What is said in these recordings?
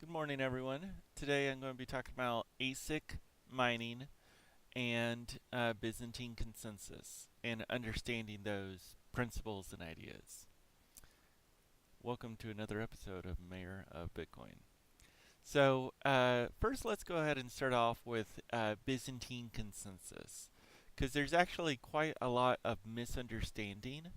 Good morning, everyone. Today I'm going to be talking about ASIC mining and Byzantine consensus and understanding those principles and ideas. Welcome to another episode of Mayor of Bitcoin. First, let's go ahead and start off with Byzantine consensus, because there's actually quite a lot of misunderstanding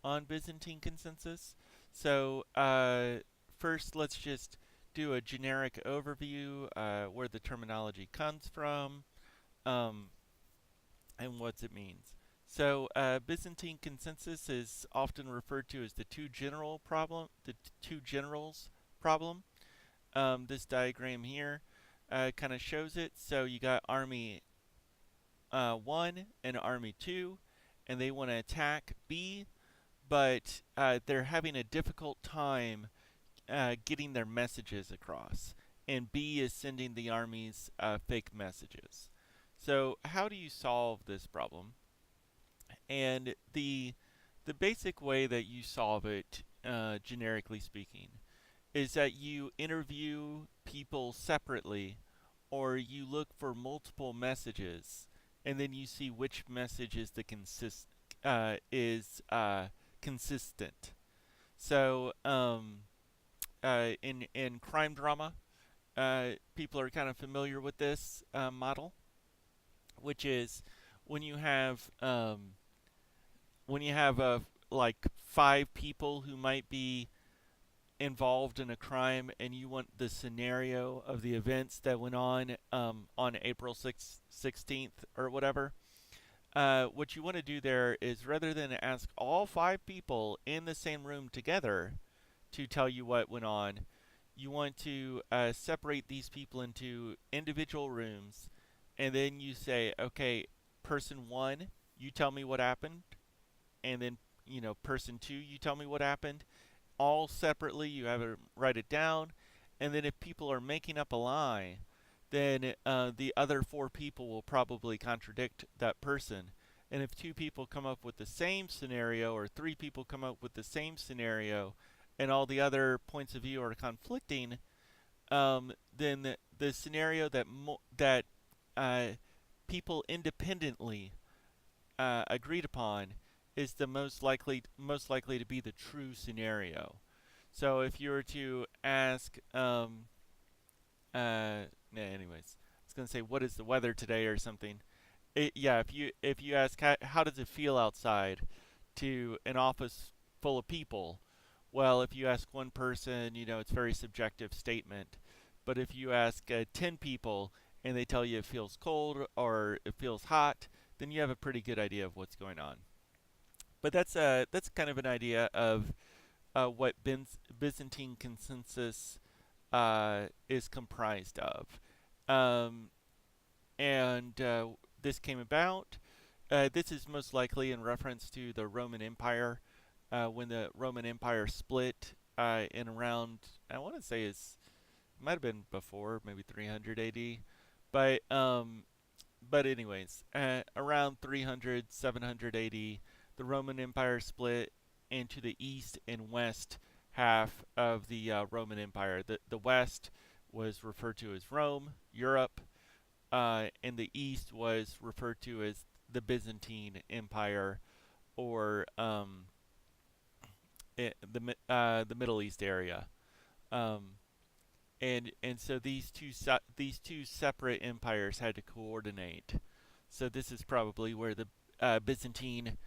on Byzantine consensus. First, let's just do a generic overview where the terminology comes from um, and what it means. Byzantine consensus is often referred to as the two generals problem. This diagram here kind of shows it. So you got Army 1 and Army 2, and they want to attack B, but they're having a difficult time getting their messages across. And B is sending the armies fake messages. So, how do you solve this problem? And the basic way that you solve it, generically speaking, is that you interview people separately, or you look for multiple messages, and then you see which message is consistent. So, in crime drama, people are kind of familiar with this model, which is when you have like five people who might be involved in a crime, and you want the scenario of the events that went on April 16th or whatever. What you want to do there is rather than ask all five people in the same room together to tell you what went on, you want to separate these people into individual rooms, and then you say, okay, person one, you tell me what happened, and then person two, you tell me what happened, all separately. You have to write it down, and then if people are making up a lie, then the other four people will probably contradict that person. And if two people come up with the same scenario, or three people come up with the same scenario, and all the other points of view are conflicting, then the scenario that people independently agreed upon is the most likely to be the true scenario. So if you were to ask, anyways, I was gonna say what is the weather today or something. Yeah, if you ask how does it feel outside to an office full of people, well, if you ask one person, it's a very subjective statement. But if you ask 10 people and they tell you it feels cold or it feels hot, then you have a pretty good idea of what's going on. But that's kind of an idea of what Byzantine consensus is comprised of. Um, and This came about. This is most likely in reference to the Roman Empire, when the Roman Empire split in around, I want to say it might have been before, maybe 300 AD, but anyways, around 300 700 AD, the Roman Empire split into the east and west half of the Roman Empire. The west was referred to as Rome, Europe, and the east was referred to as the Byzantine Empire, or the Middle East area. Um, and so these two separate empires had to coordinate. So this is probably where the Byzantine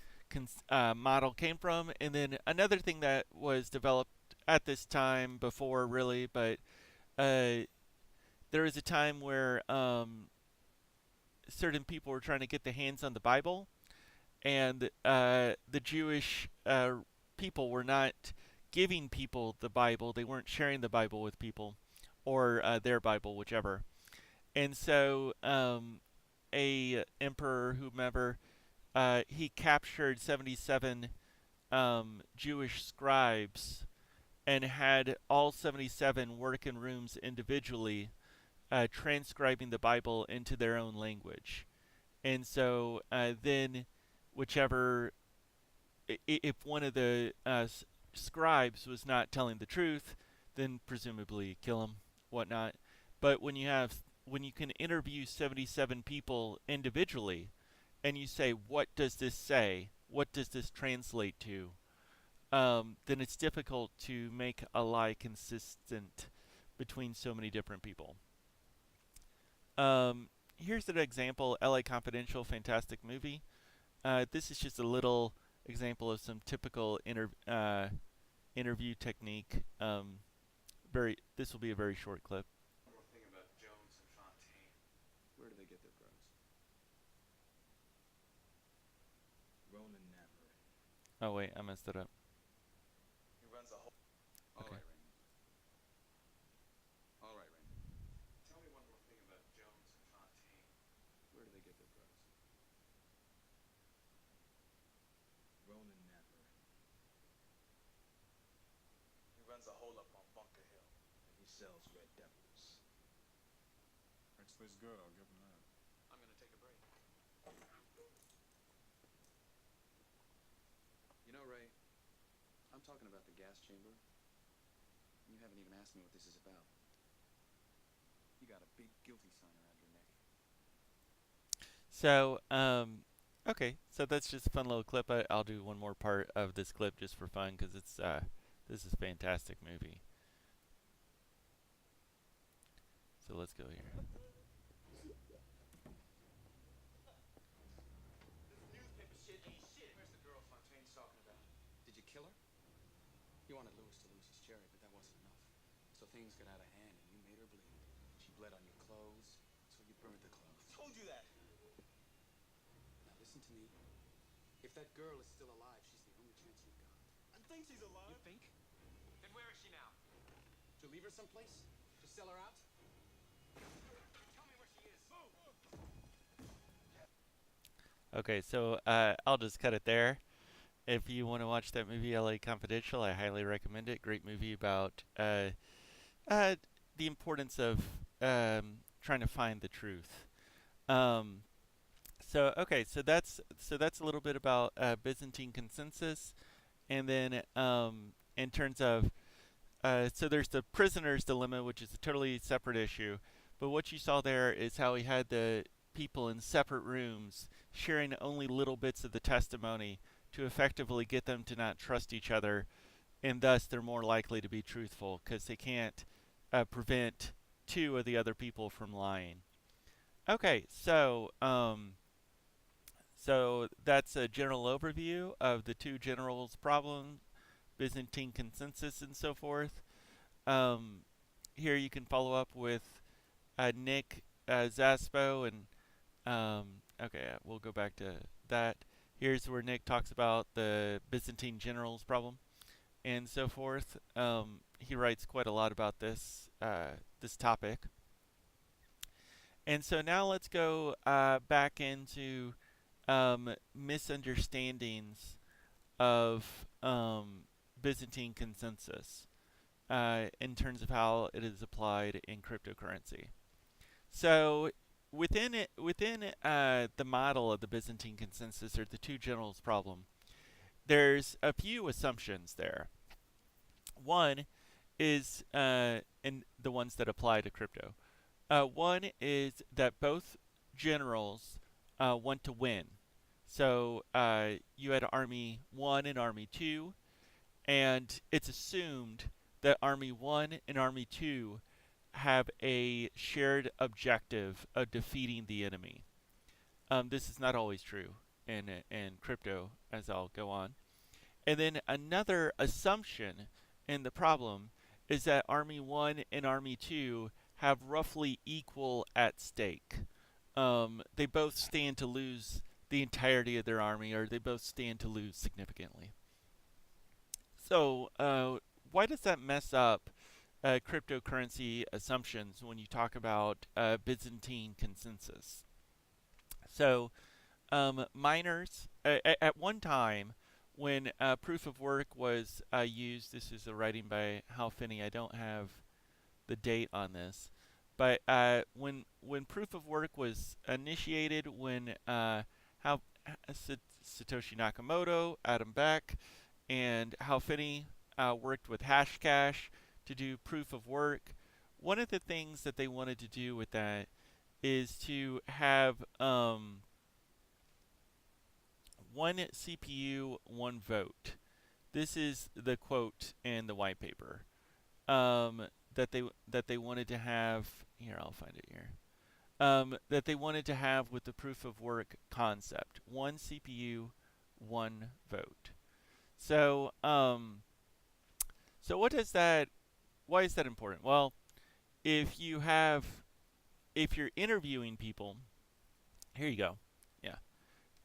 model came from. And then another thing that was developed at this time before, really, but uh, there was a time where certain people were trying to get their hands on the Bible, and the Jewish people were not giving people the Bible. They weren't sharing the Bible with people, or their Bible, whichever. And so, a emperor, whomever, he captured 77 Jewish scribes and had all 77 work in rooms individually, transcribing the Bible into their own language. And so then, whichever, if one of the scribes was not telling the truth, then presumably kill him. whatnot. But when you can interview 77 people individually, and you say, what does this say? What does this translate to? Then it's difficult to make a lie consistent between so many different people. Here's an example: L.A. Confidential, fantastic movie. This is just a little example of some typical interview technique. This will be a very short clip. One more thing about Jones and Fontaine. Where do they get their pros? Ronan Navarre. Oh wait, I messed it up. He runs a whole. Okay. All right, Raymond. Tell me one more thing about Jones and Fontaine. Where do they get their pros? Ronan Navarre. He runs a hole up on Bunker Hill. And he sells Red Devils. Actually, it's good. I'll give him that. I'm gonna take a break. You know, Ray, I'm talking about the gas chamber. You haven't even asked me what this is about. You got a big guilty sign around your neck. So, okay, so that's just a fun little clip. I'll do one more part of this clip just for fun because this is a fantastic movie. So let's go here. Where's the girl Fontaine's talking about? Did you kill her? You wanted Lewis to lose his cherry, but that wasn't enough. So things got out of hand and you made her bleed. She bled on your clothes, so you burned the clothes. I told you that! Now listen to me. If that girl is still alive, she's the only chance you've got. I think she's alive. You think? Then where is she now? Did you leave her someplace? To sell her out? Tell me where she is. Move! Okay, so I'll just cut it there. If you want to watch that movie, L.A. Confidential, I highly recommend it. Great movie about the importance of trying to find the truth. So okay, so that's a little bit about Byzantine consensus, and then in terms of so there's the prisoner's dilemma, which is a totally separate issue. But what you saw there is how he had the people in separate rooms sharing only little bits of the testimony to effectively get them to not trust each other, and thus they're more likely to be truthful because they can't prevent two of the other people from lying. Okay, so that's a general overview of the two generals' problems, Byzantine consensus, and so forth. Um, Here you can follow up with Nick Szabo, and okay, we'll go back to that. Here's where Nick talks about the Byzantine generals problem and so forth. He writes quite a lot about this topic. And so now let's go back into misunderstandings of Byzantine consensus in terms of how it is applied in cryptocurrency. So within the model of the Byzantine consensus, or the two generals problem, there's a few assumptions there. One is, and the ones that apply to crypto. One is that both generals want to win. So you had Army 1 and Army 2, and it's assumed that Army 1 and Army 2 have a shared objective of defeating the enemy. This is not always true in crypto, as I'll go on. And then another assumption in the problem is that Army 1 and Army 2 have roughly equal at stake. They both stand to lose the entirety of their army, or they both stand to lose significantly. So, why does that mess up cryptocurrency assumptions when you talk about Byzantine consensus? So, miners, at one time, when proof of work was used, this is a writing by Hal Finney. I don't have the date on this, but when proof of work was initiated, when Satoshi Nakamoto, Adam Back, and Hal Finney worked with Hashcash to do proof of work, one of the things that they wanted to do with that is to have one CPU, one vote. This is the quote in the white paper that they wanted to have. Here, I'll find it here. That they wanted to have with the proof of work concept: one CPU, one vote. So, so what does that? Why is that important? Well, if you have, if you're interviewing people, here you go. Yeah,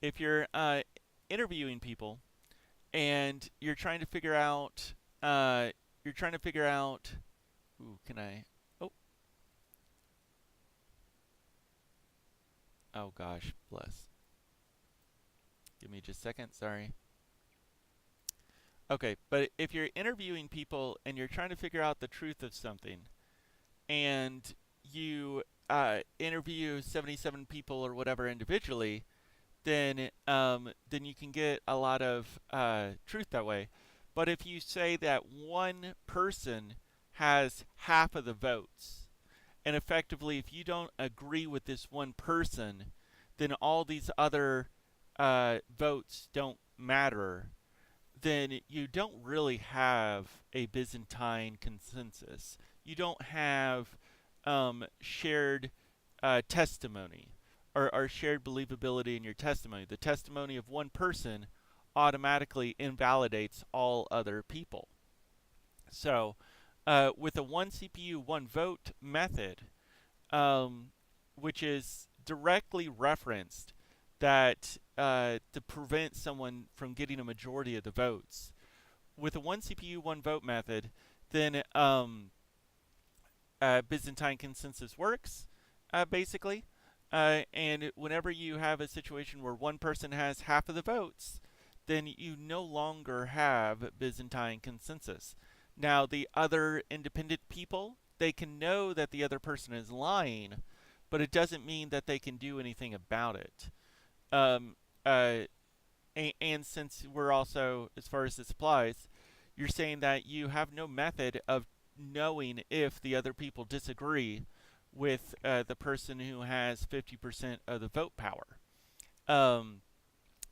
if you're interviewing people and you're trying to figure out, you're trying to figure out. Ooh, can I? Oh, oh gosh, bless. Give me just a second. Sorry. Okay, but if you're interviewing people and you're trying to figure out the truth of something, and you interview 77 people or whatever individually, then you can get a lot of truth that way. But if you say that one person has half of the votes, and effectively, if you don't agree with this one person, then all these other votes don't matter, then you don't really have a Byzantine consensus. You don't have shared testimony or shared believability in your testimony. The testimony of one person automatically invalidates all other people. So, with a one CPU, one vote method, um, which is directly referenced that to prevent someone from getting a majority of the votes. With a one CPU, one vote method, then Byzantine consensus works, basically. And whenever you have a situation where one person has half of the votes, then you no longer have Byzantine consensus. Now, the other independent people, they can know that the other person is lying, but it doesn't mean that they can do anything about it. Um, uh, and since we're also, as far as this applies, you're saying that you have no method of knowing if the other people disagree with the person who has 50% of the vote power. Um,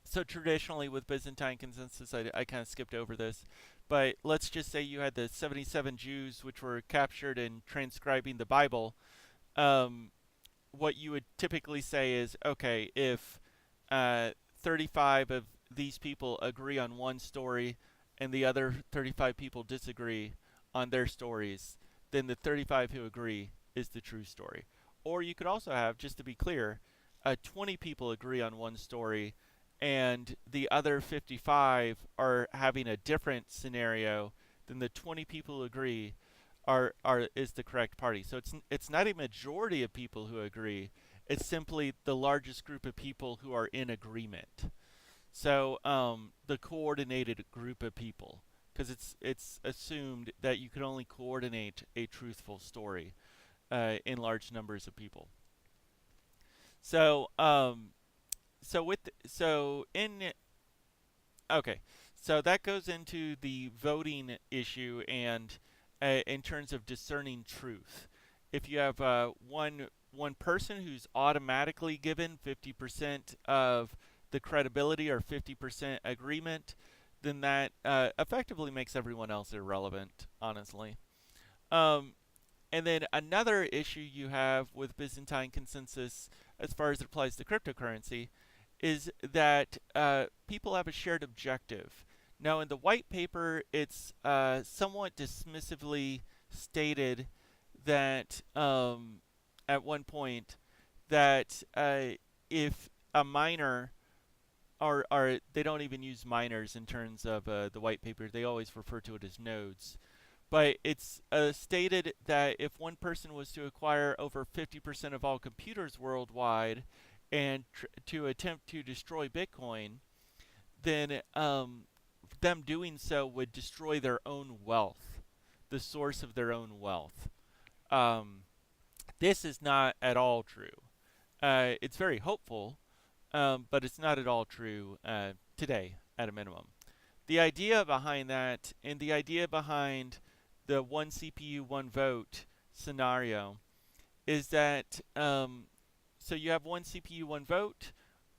so traditionally with Byzantine consensus, I kind of skipped over this, but let's just say you had the 77 Jews which were captured in transcribing the Bible. Um, what you would typically say is, okay, if 35 of these people agree on one story and the other 35 people disagree on their stories, then the 35 who agree is the true story. Or you could also have, just to be clear, 20 people agree on one story and the other 55 are having a different scenario, then the 20 people who agree are is the correct party. So it's not a majority of people who agree. It's simply the largest group of people who are in agreement. So the coordinated group of people, because it's assumed that you can only coordinate a truthful story in large numbers of people. So so in okay, so that goes into the voting issue and in terms of discerning truth. If you have one person who's automatically given 50% of the credibility or 50% agreement, then that effectively makes everyone else irrelevant, honestly. Um, and then another issue you have with Byzantine consensus, as far as it applies to cryptocurrency, is that people have a shared objective. Now, in the white paper, it's somewhat dismissively stated that at one point that if a miner or they don't even use miners in terms of the white paper, they always refer to it as nodes. But it's stated that if one person was to acquire over 50% of all computers worldwide and to attempt to destroy Bitcoin, then them doing so would destroy their own wealth, the source of their own wealth. Um, this is not at all true. It's very hopeful, but it's not at all true today, at a minimum. The idea behind that and the idea behind the one CPU, one vote scenario is that so you have one CPU, one vote.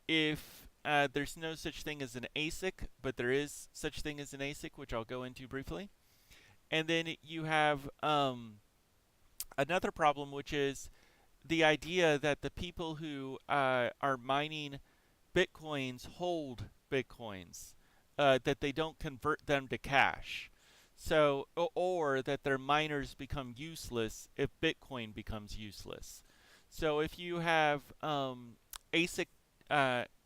If there's no such thing as an ASIC, but there is such thing as an ASIC, which I'll go into briefly. And then you have another problem, which is the idea that the people who are mining bitcoins hold bitcoins, that they don't convert them to cash. So, or that their miners become useless if Bitcoin becomes useless. So, if you have ASIC,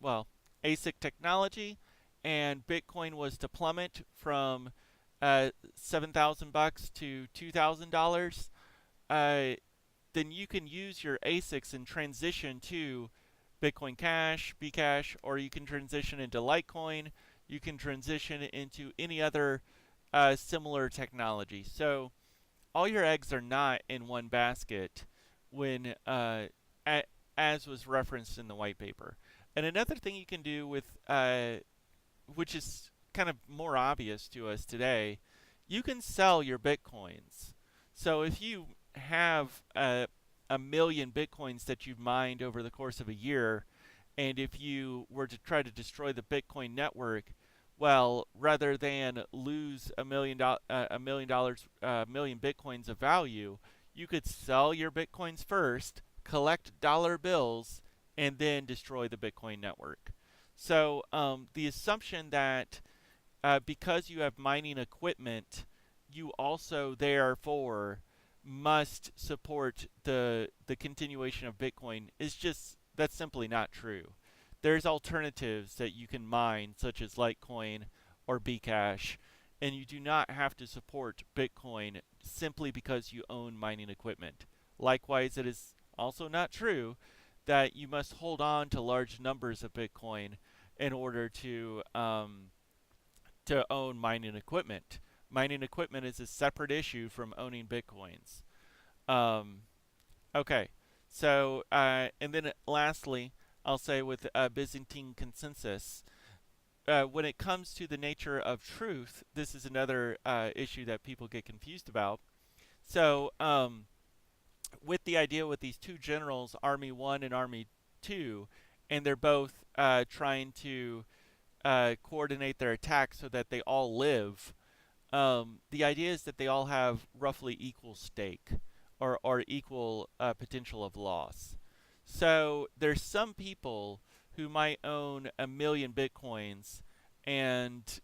well, ASIC technology, and Bitcoin was to plummet from $7,000 to $2,000, uh, then you can use your ASICs and transition to Bitcoin Cash, Bcash, or you can transition into Litecoin. You can transition into any other similar technology. So all your eggs are not in one basket when, as was referenced in the white paper. And another thing you can do with, which is kind of more obvious to us today, you can sell your bitcoins. So if you have a million bitcoins that you've mined over the course of a year, and if you were to try to destroy the Bitcoin network, well, rather than lose a million bitcoins of value, you could sell your bitcoins first, collect dollar bills, and then destroy the Bitcoin network. So the assumption that because you have mining equipment, you also therefore must support the continuation of Bitcoin is just that's simply not true. There's alternatives that you can mine, such as Litecoin or Bcash, and you do not have to support Bitcoin simply because you own mining equipment. Likewise, it is also not true that you must hold on to large numbers of Bitcoin in order to own mining equipment. Mining equipment is a separate issue from owning Bitcoins. Um, okay, so and then lastly, I'll say with Byzantine consensus, when it comes to the nature of truth, this is another issue that people get confused about. So, with the idea with these two generals, Army 1 and Army 2, and they're both trying to coordinate their attacks so that they all live, the idea is that they all have roughly equal stake or equal potential of loss. So there's some people who might own a million bitcoins, and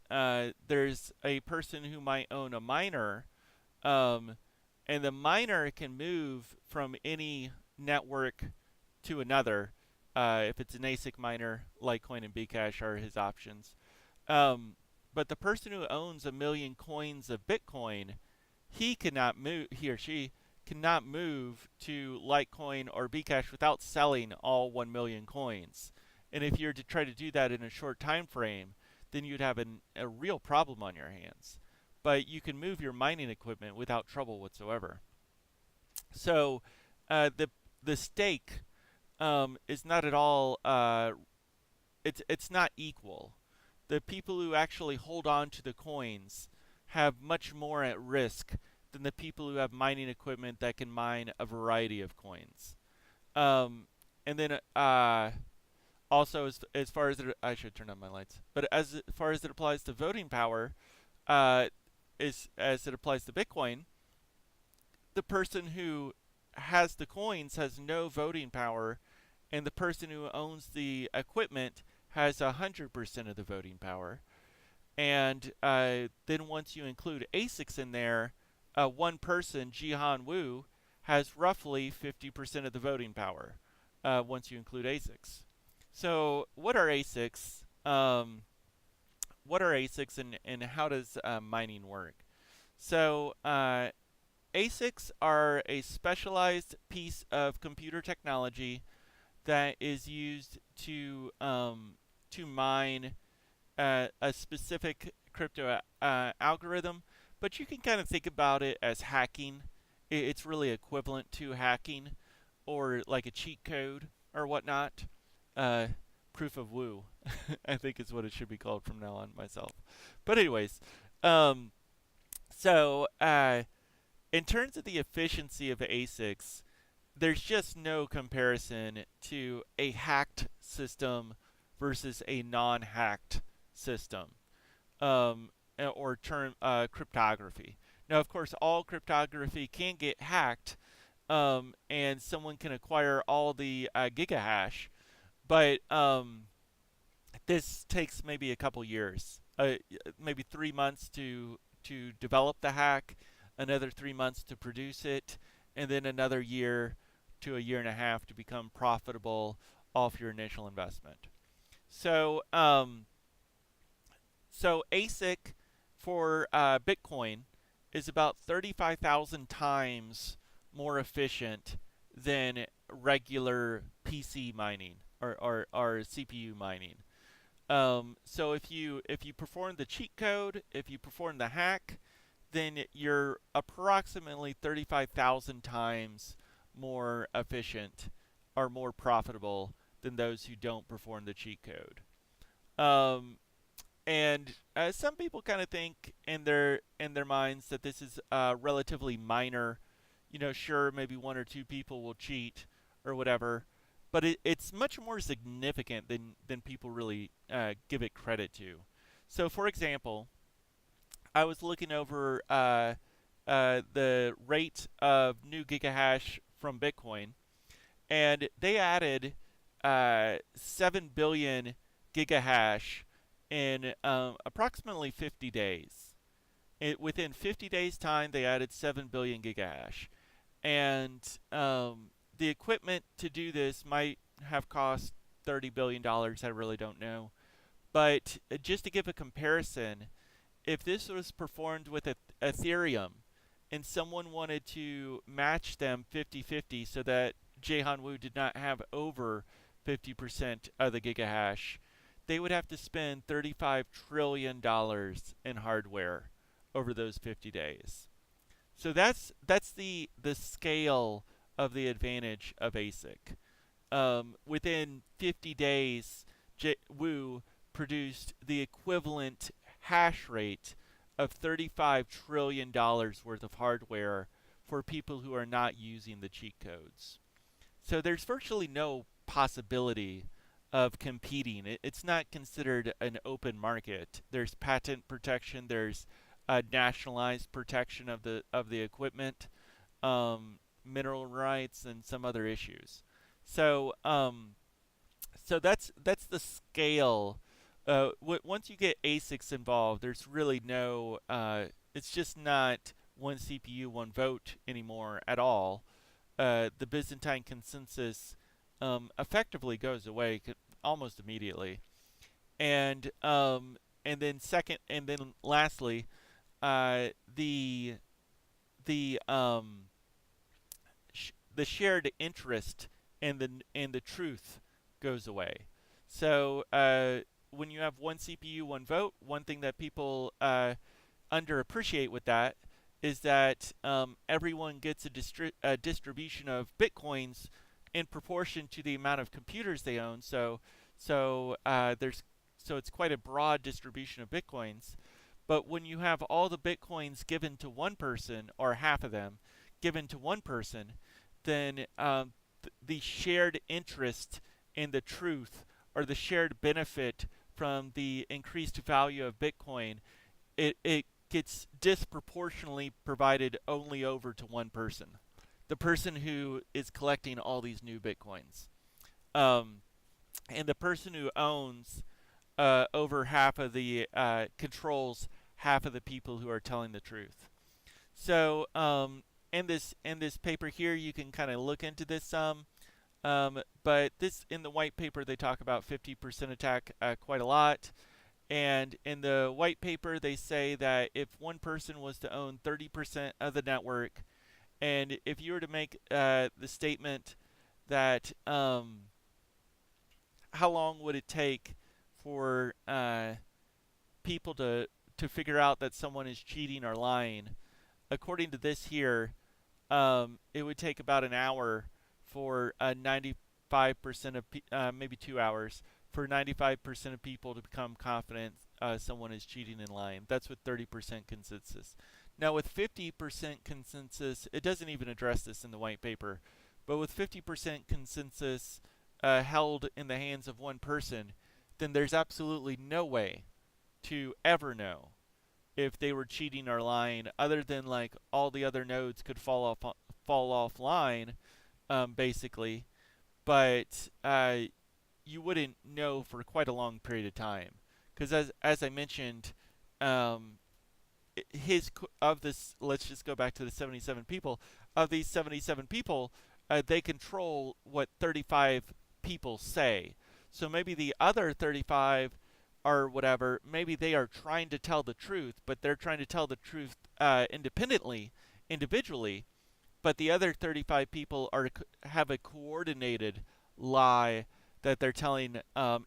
there's a person who might own a miner, um, and the miner can move from any network to another. If it's an ASIC miner, Litecoin and Bcash are his options. Um, but the person who owns a million coins of Bitcoin, he cannot move. He or she cannot move to Litecoin or Bcash without selling all 1 million coins. And if you're to try to do that in a short time frame, then you'd have a real problem on your hands. But you can move your mining equipment without trouble whatsoever. So the stake is not at all. It's not equal. The people who actually hold on to the coins have much more at risk than the people who have mining equipment that can mine a variety of coins. Um, and then also as far as I should turn on my lights, but as far as it applies to voting power, uh, is as it applies to Bitcoin, the person who has the coins has no voting power, and the person who owns the equipment has 100% of the voting power. And then once you include ASICs in there, one person, Jihan Wu, has roughly 50% of the voting power once you include ASICs. So what are ASICs? What are ASICs and how does mining work? So ASICs are a specialized piece of computer technology that is used to mine a specific crypto algorithm, but you can kind of think about it as hacking. It's really equivalent to hacking, or like a cheat code or whatnot. Uh, Proof of woo, I think is what it should be called from now on myself. But anyways, um, so in terms of the efficiency of ASICs, there's just no comparison to a hacked system versus a non-hacked system, um, or term cryptography. Now, of course, all cryptography can get hacked, and someone can acquire all the gigahash, but this takes maybe a couple years, maybe 3 months to develop the hack, another 3 months to produce it, and then another year to a year and a half to become profitable off your initial investment. So, so ASIC for Bitcoin is about 35,000 times more efficient than regular PC mining or CPU mining. So if you perform the cheat code, if you perform the hack, then you're approximately 35,000 times more efficient or more profitable than those who don't perform the cheat code. Um, and some people kind of think in their minds that this is relatively minor. Sure, maybe one or two people will cheat or whatever, but it's much more significant than people really give it credit to. So, for example, I was looking over the rate of new gigahash from Bitcoin, and they added 7 billion gigahash in approximately 50 days. Within 50 days' time, they added 7 billion gigahash. And the equipment to do this might have cost $30 billion. I really don't know. But just to give a comparison, if this was performed with Ethereum and someone wanted to match them 50-50 so that Jihan Wu did not have over 50% of the gigahash, they would have to spend $35 trillion in hardware over those 50 days. So that's the scale of the advantage of ASIC. Within 50 days, Wu produced the equivalent hash rate of $35 trillion worth of hardware for people who are not using the cheat codes. So there's virtually no possibility of competing. It's not considered an open market. There's patent protection. There's nationalized protection of the equipment, mineral rights, and some other issues. So so that's the scale. Once you get ASICs involved, there's really no. It's just not one CPU, one vote anymore at all. The Byzantine consensus effectively goes away almost immediately, and then lastly, the the the shared interest and the truth goes away. So when you have one CPU, one vote, one thing that people underappreciate with that is that everyone gets a distribution of bitcoins in proportion to the amount of computers they own. So it's quite a broad distribution of bitcoins. But when you have all the bitcoins given to one person, or half of them given to one person, then the shared interest in the truth, or the shared benefit from the increased value of Bitcoin, it gets disproportionately provided only over to one person, the person who is collecting all these new Bitcoins. Um, and the person who owns over half of the controls half of the people who are telling the truth. So in this paper here, you can kind of look into this some. But this in the white paper they talk about 50% attack quite a lot. And in the white paper they say that if one person was to own 30% of the network, and if you were to make the statement that how long would it take for people to figure out that someone is cheating or lying, according to this here, it would take about an hour for 95% of maybe 2 hours for 95% of people to become confident someone is cheating and lying. That's with 30% consensus. Now, with 50% consensus, it doesn't even address this in the white paper, but with 50% consensus held in the hands of one person, then there's absolutely no way to ever know if they were cheating or lying, other than like all the other nodes could fall offline, basically. But you wouldn't know for quite a long period of time, because as I mentioned, um, his of this. Let's just go back to the 77 people. Of these 77 people, they control what 35 people say. So maybe the other 35 or whatever, maybe they are trying to tell the truth, but they're trying to tell the truth individually. But the other 35 people have a coordinated lie that they're telling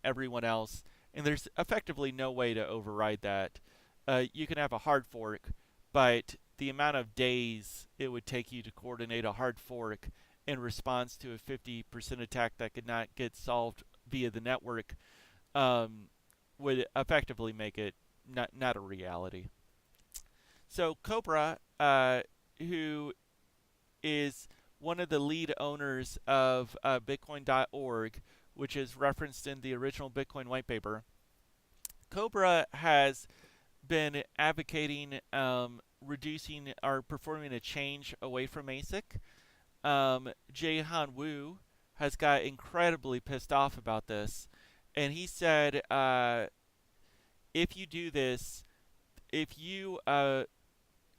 everyone else, and there's effectively no way to override that. You can have a hard fork, but the amount of days it would take you to coordinate a hard fork in response to a 50% attack that could not get solved via the network um, would effectively make it not a reality. So Cobra, who is one of the lead owners of Bitcoin.org, which is referenced in the original Bitcoin white paper, Cobra has been advocating reducing or performing a change away from ASIC. Jihan Wu has got incredibly pissed off about this, and he said, if you do this, if you uh,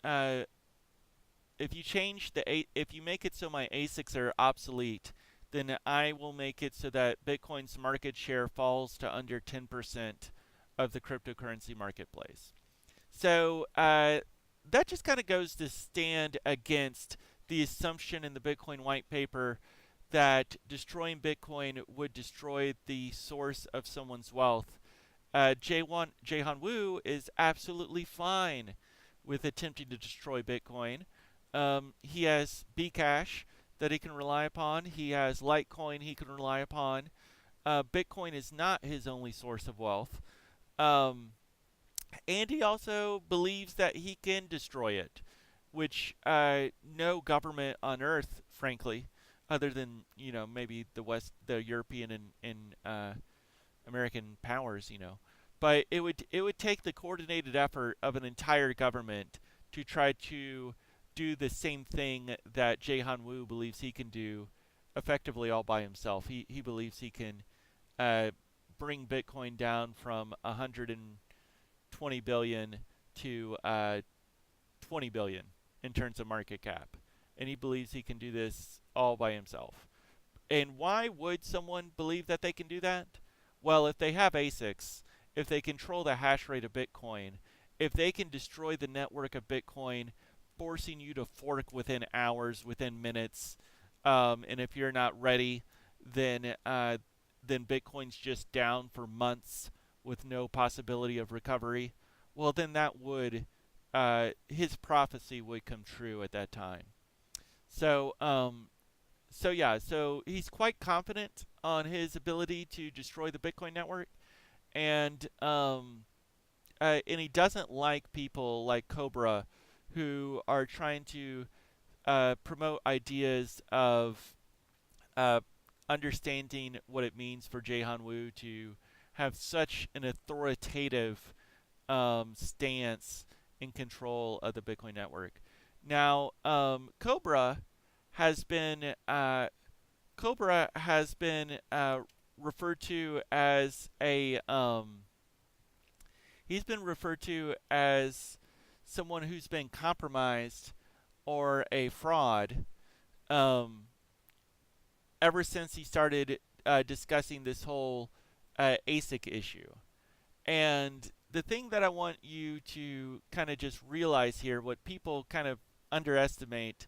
if you change if you make it so my ASICs are obsolete, then I will make it so that Bitcoin's market share falls to under 10% of the cryptocurrency marketplace. So that just kind of goes to stand against the assumption in the Bitcoin white paper that destroying Bitcoin would destroy the source of someone's wealth. Jaehan Wu is absolutely fine with attempting to destroy Bitcoin. He has Bcash that he can rely upon. He has Litecoin he can rely upon. Bitcoin is not his only source of wealth. And he also believes that he can destroy it, which no government on Earth, frankly, other than maybe the European and American powers, but it would take the coordinated effort of an entire government to try to do the same thing that Jaehan Wu believes he can do effectively all by himself. He believes he can bring Bitcoin down from 120 billion to 20 billion in terms of market cap, and he believes he can do this all by himself. And why would someone believe that they can do that? Well, if they have ASICs, if they control the hash rate of Bitcoin, if they can destroy the network of Bitcoin, forcing you to fork within hours, within minutes, and if you're not ready, then Bitcoin's just down for months with no possibility of recovery. Well, then that would his prophecy would come true at that time. So so he's quite confident on his ability to destroy the Bitcoin network, and he doesn't like people like Cobra who are trying to promote ideas of uh, understanding what it means for Jaehan Wu to have such an authoritative stance in control of the Bitcoin network. Now, has been Cobra has been referred to as a he's been referred to as someone who's been compromised or a fraud um, ever since he started discussing this whole ASIC issue. And the thing that I want you to kind of just realize here, what people kind of underestimate,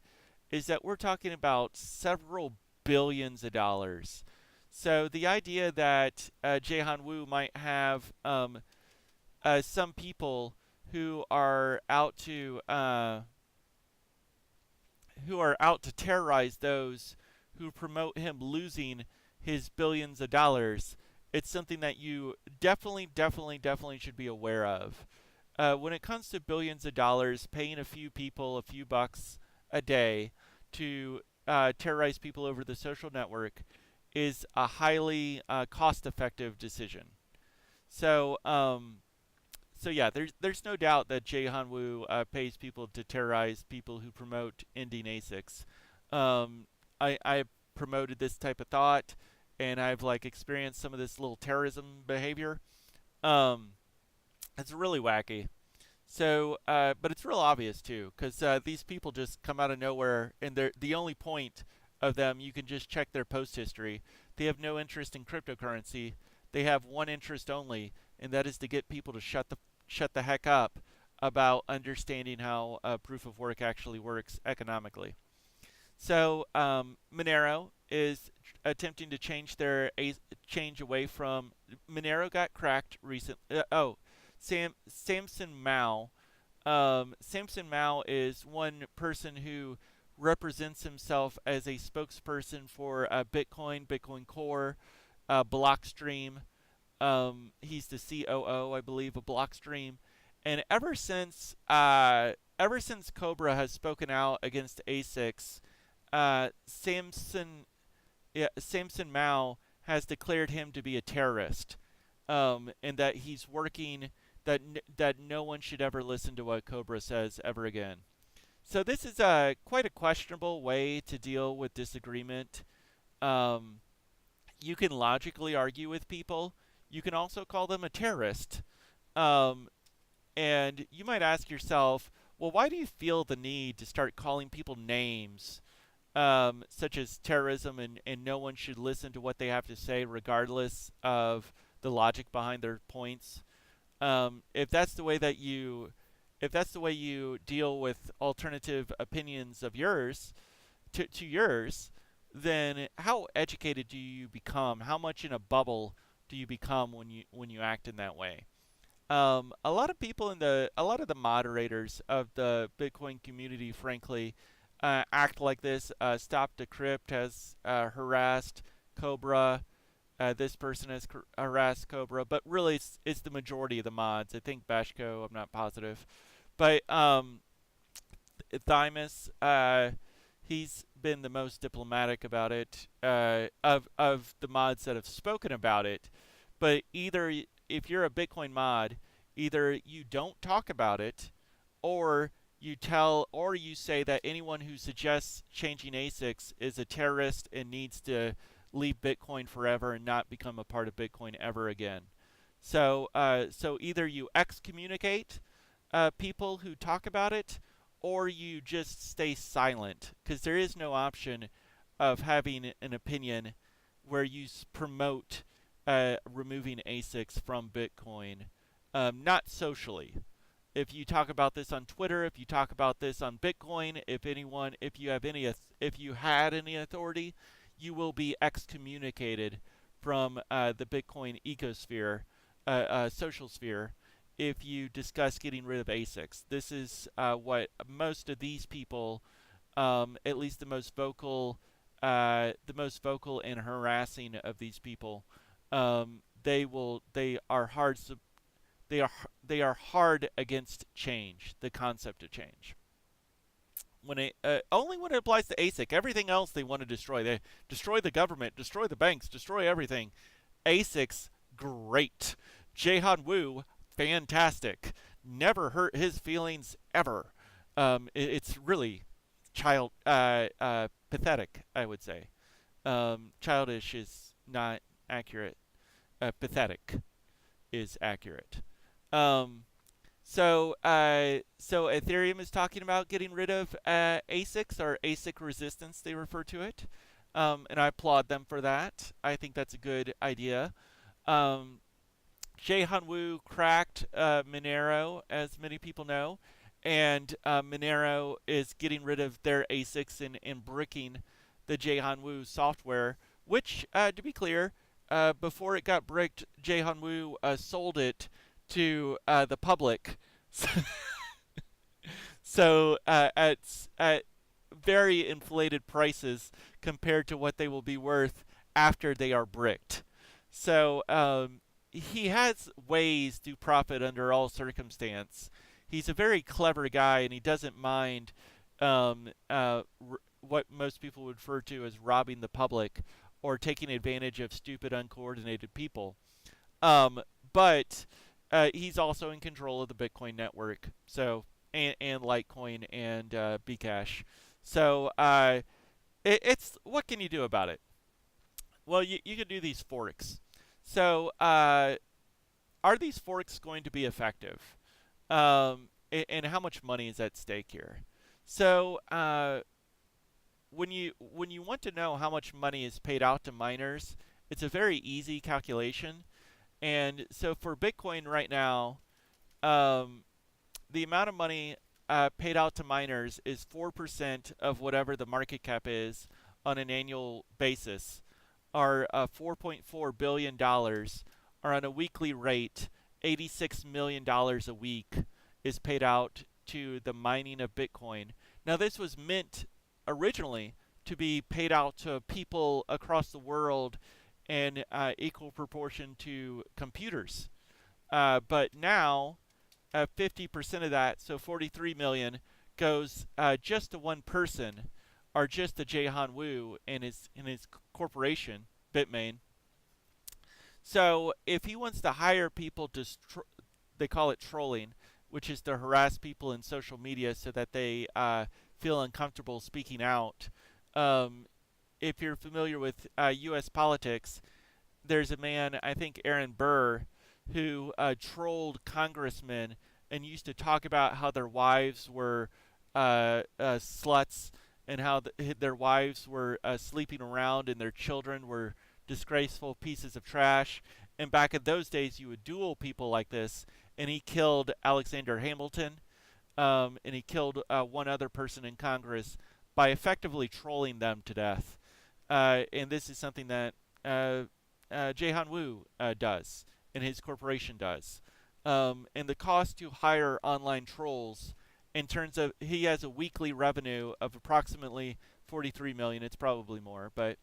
is that we're talking about several billions of dollars. So the idea that Jaehan Wu might have some people who are out to terrorize those who promote him losing his billions of dollars, it's something that you definitely should be aware of. when it comes to billions of dollars, paying a few people a few bucks a day to terrorize people over the social network is a highly cost-effective decision. So, so yeah, there's no doubt that Jihan Wu pays people to terrorize people who promote ending ASICs. I promoted this type of thought, and I've like experienced some of this little terrorism behavior. Um, it's really wacky. So, but it's real obvious too, because these people just come out of nowhere, and they're the only point of them. You can just check their post history. They have no interest in cryptocurrency. They have one interest only, and that is to get people to shut the heck up about understanding how proof of work actually works economically. So Monero is attempting to change away from Monero got cracked recently. Samson Mao. Samson Mao is one person who represents himself as a spokesperson for Bitcoin, Bitcoin Core, Blockstream. He's the COO, I believe, of Blockstream. And ever since Cobra has spoken out against ASICs, Samson Samson Mao has declared him to be a terrorist, and that he's working that no one should ever listen to what Cobra says ever again. So this is quite a questionable way to deal with disagreement. Um, you can logically argue with people. You can also call them a terrorist. Um, and you might ask yourself, well, why do you feel the need to start calling people names, such as terrorism, and no one should listen to what they have to say, regardless of the logic behind their points? If that's the way that if that's the way you deal with alternative opinions of yours to yours, then how educated do you become? How much in a bubble do you become when you act in that way? A lot of people a lot of the moderators of the Bitcoin community, frankly, act like this. Stop Decrypt has harassed Cobra. This person has harassed Cobra, but really it's the majority of the mods. I think Bashko, I'm not positive, but Thymus, he's been the most diplomatic about it of the mods that have spoken about it. But either if you're a Bitcoin mod, either you don't talk about it, or you say that anyone who suggests changing ASICs is a terrorist and needs to leave Bitcoin forever and not become a part of Bitcoin ever again. So either you excommunicate people who talk about it, or you just stay silent, because there is no option of having an opinion where you promote removing ASICs from Bitcoin, not socially. If you talk about this on Twitter, if you talk about this on Bitcoin, if you had any authority, you will be excommunicated from the Bitcoin ecosphere, social sphere, if you discuss getting rid of ASICs. This is what most of these people, at least the most vocal and harassing of these people, they are hard. They are hard against change, the concept of change. Only when it applies to ASIC, everything else they want to destroy. They destroy the government, destroy the banks, destroy everything. ASICs, great. Jihan Wu, fantastic. Never hurt his feelings ever. It's really pathetic, I would say. Childish is not accurate. Pathetic is accurate. Um, so Ethereum is talking about getting rid of ASICs, or ASIC resistance, they refer to it, and I applaud them for that. I think that's a good idea. Um, Jihan Wu cracked Monero, as many people know, and Monero is getting rid of their ASICs and bricking the Jihan Wu software, which, to be clear, before it got bricked, Jihan Wu sold it to the public. So at very inflated prices compared to what they will be worth after they are bricked. So he has ways to profit under all circumstance. He's a very clever guy, and he doesn't mind what most people would refer to as robbing the public or taking advantage of stupid, uncoordinated people. Um, but he's also in control of the Bitcoin network, so and Litecoin and Bcash. So it's what can you do about it? Well, you can do these forks. So are these forks going to be effective? And how much money is at stake here? So when you want to know how much money is paid out to miners, it's a very easy calculation. And so for Bitcoin right now, um, the amount of money paid out to miners is 4% of whatever the market cap is on an annual basis, or $4.4 billion, or on a weekly rate, $86 million a week is paid out to the mining of Bitcoin. Now, this was meant originally to be paid out to people across the world in equal proportion to computers. But now 50% of that, so 43 million, goes just to one person, or just to Jihan Wu and his corporation, Bitmain. So if he wants to hire people to, they call it trolling, which is to harass people in social media so that they feel uncomfortable speaking out. Um, if you're familiar with U.S. politics, there's a man, I think Aaron Burr, who trolled congressmen and used to talk about how their wives were sluts, and how their wives were sleeping around and their children were disgraceful pieces of trash. And back in those days, you would duel people like this. And he killed Alexander Hamilton, and he killed one other person in Congress by effectively trolling them to death. And this is something that Jaehan Wu does, and his corporation does. And the cost to hire online trolls, in terms of, he has a weekly revenue of approximately 43 million. It's probably more, but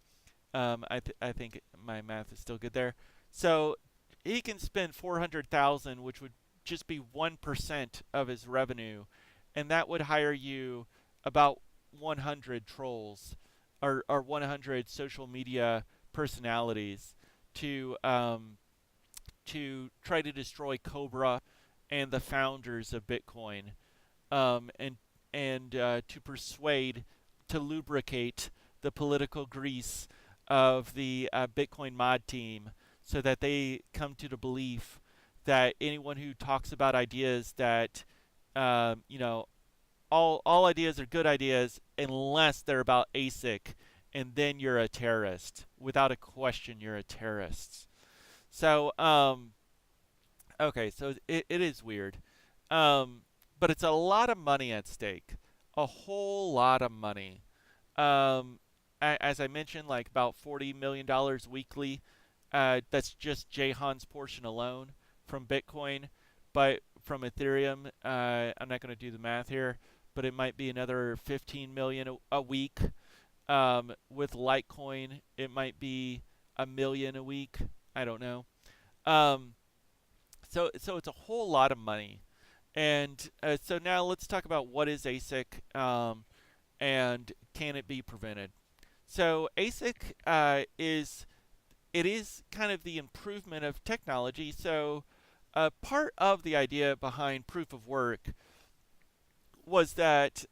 I think my math is still good there. So he can spend 400,000, which would just be 1% of his revenue, and that would hire you about 100 trolls, or 100 social media personalities to try to destroy Cobra and the founders of Bitcoin, and to persuade, to lubricate the political grease of the Bitcoin mod team, so that they come to the belief that anyone who talks about ideas that, you know, all ideas are good ideas unless they're about ASIC, and then you're a terrorist. Without a question, you're a terrorist. So, okay, so it is weird. Um, but it's a lot of money at stake. A whole lot of money. Um, as I mentioned, like about $40 million weekly. That's just Jahan's portion alone from Bitcoin. But from Ethereum, I'm not going to do the math here, but it might be another 15 million a week. With Litecoin, it might be a million a week. I don't know. Um, so it's a whole lot of money. And so now let's talk about what is ASIC, and can it be prevented. So ASIC is kind of the improvement of technology. So part of the idea behind proof of work was that,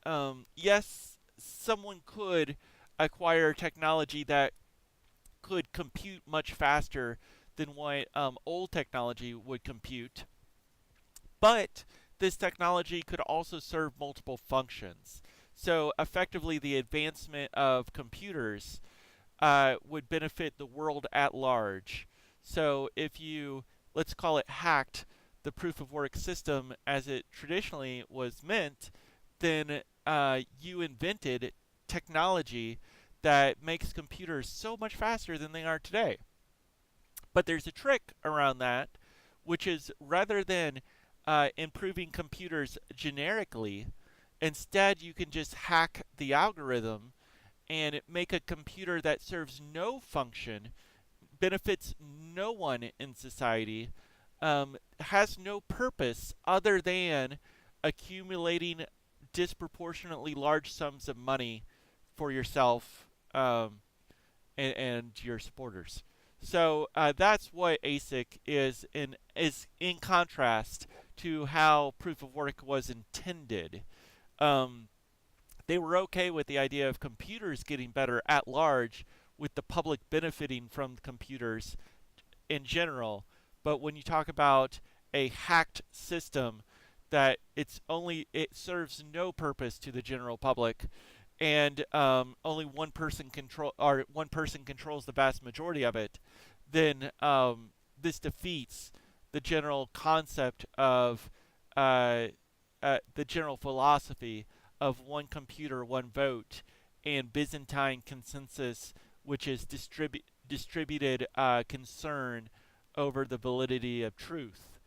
yes, someone could acquire technology that could compute much faster than what old technology would compute, but this technology could also serve multiple functions. So effectively, the advancement of computers would benefit the world at large. So if you, let's call it, hacked the proof of work system as it traditionally was meant, then you invented technology that makes computers so much faster than they are today. But there's a trick around that, which is, rather than improving computers generically, instead you can just hack the algorithm and make a computer that serves no function, benefits no one in society, has no purpose other than accumulating disproportionately large sums of money for yourself, and your supporters. So that's what ASIC is in contrast to how proof of work was intended. Um, they were okay with the idea of computers getting better at large, with the public benefiting from computers in general. But when you talk about a hacked system that it serves no purpose to the general public, and only one person controls the vast majority of it, then this defeats the general concept of the general philosophy of one computer, one vote, and Byzantine consensus, which is distributed concern over the validity of truth.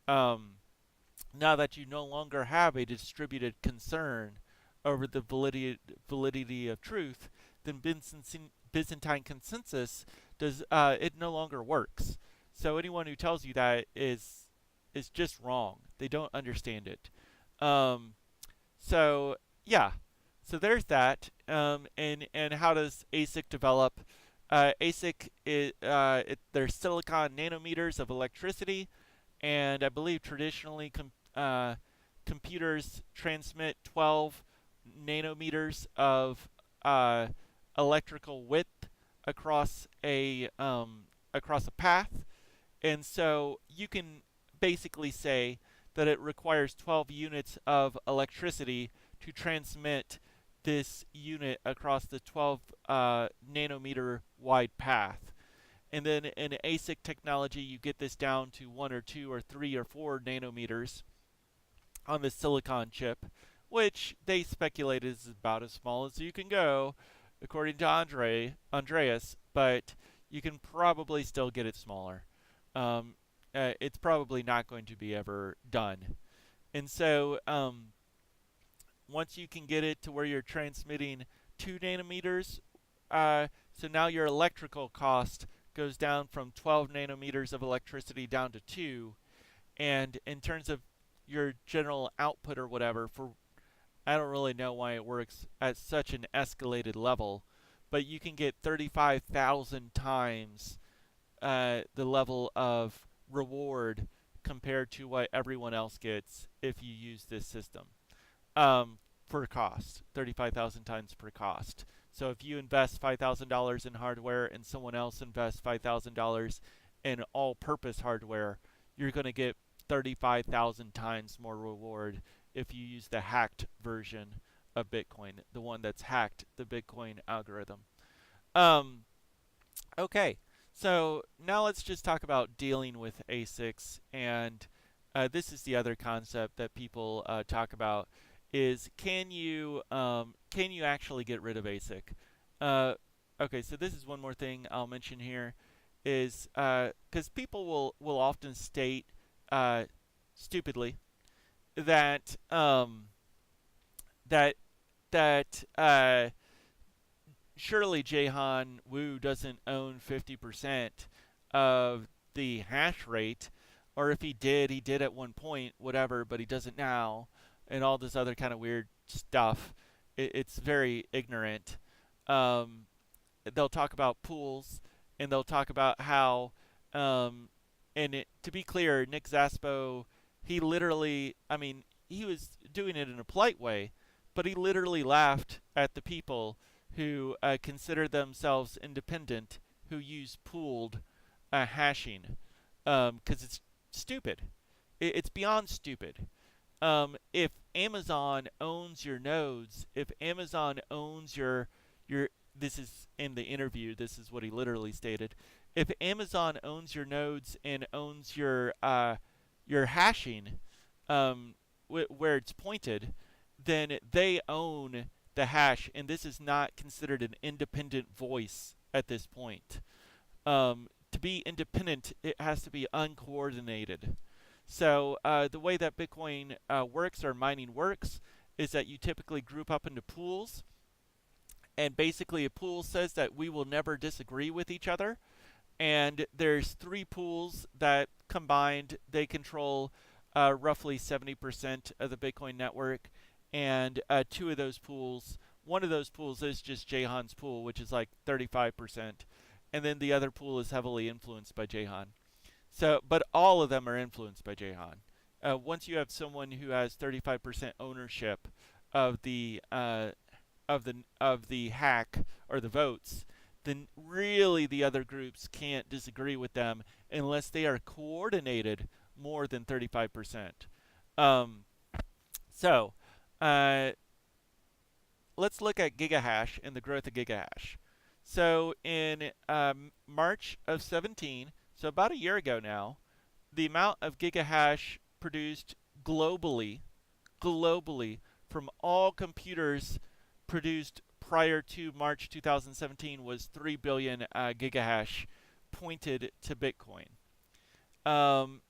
Um, Now that you no longer have a distributed concern over the validity of truth, then Byzantine consensus does it no longer works. So anyone who tells you that is just wrong. They don't understand it. Um, so yeah, so there's that. And how does ASIC develop? ASIC there's silicon nanometers of electricity, and I believe traditionally computers transmit 12 nanometers of uh, electrical width across a path, and so you can basically say that it requires 12 units of electricity to transmit this unit across the 12 nanometer wide path. And then in ASIC technology, you get this down to 1 or 2 or 3 or 4 nanometers on the silicon chip, which they speculate is about as small as you can go, according to Andreas, but you can probably still get it smaller. Um, it's probably not going to be ever done. And so once you can get it to where you're transmitting 2 nanometers, so now your electrical cost goes down from 12 nanometers of electricity down to 2. And in terms of your general output or whatever, I don't really know why it works at such an escalated level, but you can get 35,000 times the level of reward compared to what everyone else gets if you use this system, per cost, 35,000 times per cost. So if you invest $5,000 in hardware and someone else invests $5,000 in all-purpose hardware, you're going to get 35,000 times more reward if you use the hacked version of Bitcoin, the one that's hacked the Bitcoin algorithm. Um, okay, so now let's just talk about dealing with ASICs, and this is the other concept that people talk about: is can you actually get rid of ASIC? Uh, okay, so this is one more thing I'll mention here, is because people will often state uh, stupidly that that that surely Jihan Wu doesn't own 50% of the hash rate, or if he did at one point, whatever, but he doesn't now, and all this other kind of weird stuff. It's very ignorant. Um, they'll talk about pools, and they'll talk about how, to be clear, Nick Szabo, he literally, I mean, he was doing it in a polite way, but he literally laughed at the people who consider themselves independent, who use pooled hashing, because it's stupid. It's beyond stupid. If Amazon owns your nodes, if Amazon owns your this is in the interview, this is what he literally stated. If Amazon owns your nodes and owns your hashing, where it's pointed, then they own the hash, and this is not considered an independent voice at this point. To be independent, it has to be uncoordinated. So the way that Bitcoin works, or mining works, is that you typically group up into pools, and basically a pool says that we will never disagree with each other, and there's three pools that combined they control roughly 70% of the Bitcoin network, and two of those pools, one of those pools is just Jihan's pool, which is like 35%, and then the other pool is heavily influenced by Jihan. So, but all of them are influenced by Jihan. Once you have someone who has 35% ownership of the hack or the votes, then really the other groups can't disagree with them unless they are coordinated more than 35%. Um, so, uh, let's look at gigahash and the growth of gigahash. So in March of 17, so about a year ago now, the amount of gigahash produced globally from all computers produced prior to March 2017 was 3 billion gigahash pointed to Bitcoin. Um,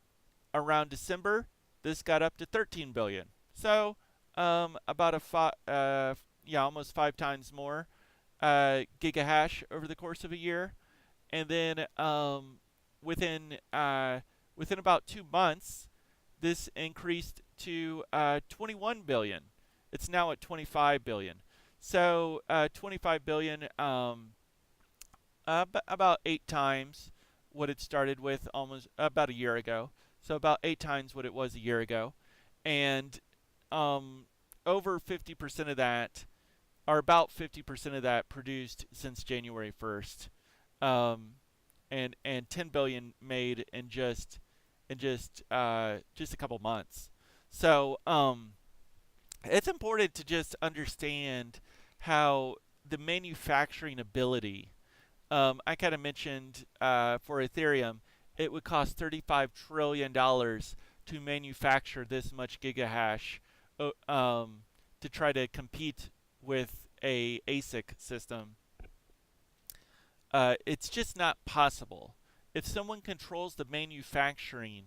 Around December, this got up to 13 billion. So about almost 5 times more gigahash over the course of a year, and then within within about 2 months, this increased to 21 billion. It's now at 25 billion. So 25 billion, about 8 times what it started with almost about a year ago. So about 8 times what it was a year ago, and over 50% of that, or about 50% of that, produced since January 1st, and 10 billion made in just a couple months. So it's important to just understand how the manufacturing ability. I kind of mentioned for Ethereum, it would cost $35 trillion to manufacture this much gigahash to try to compete with a ASIC system. It's just not possible. If someone controls the manufacturing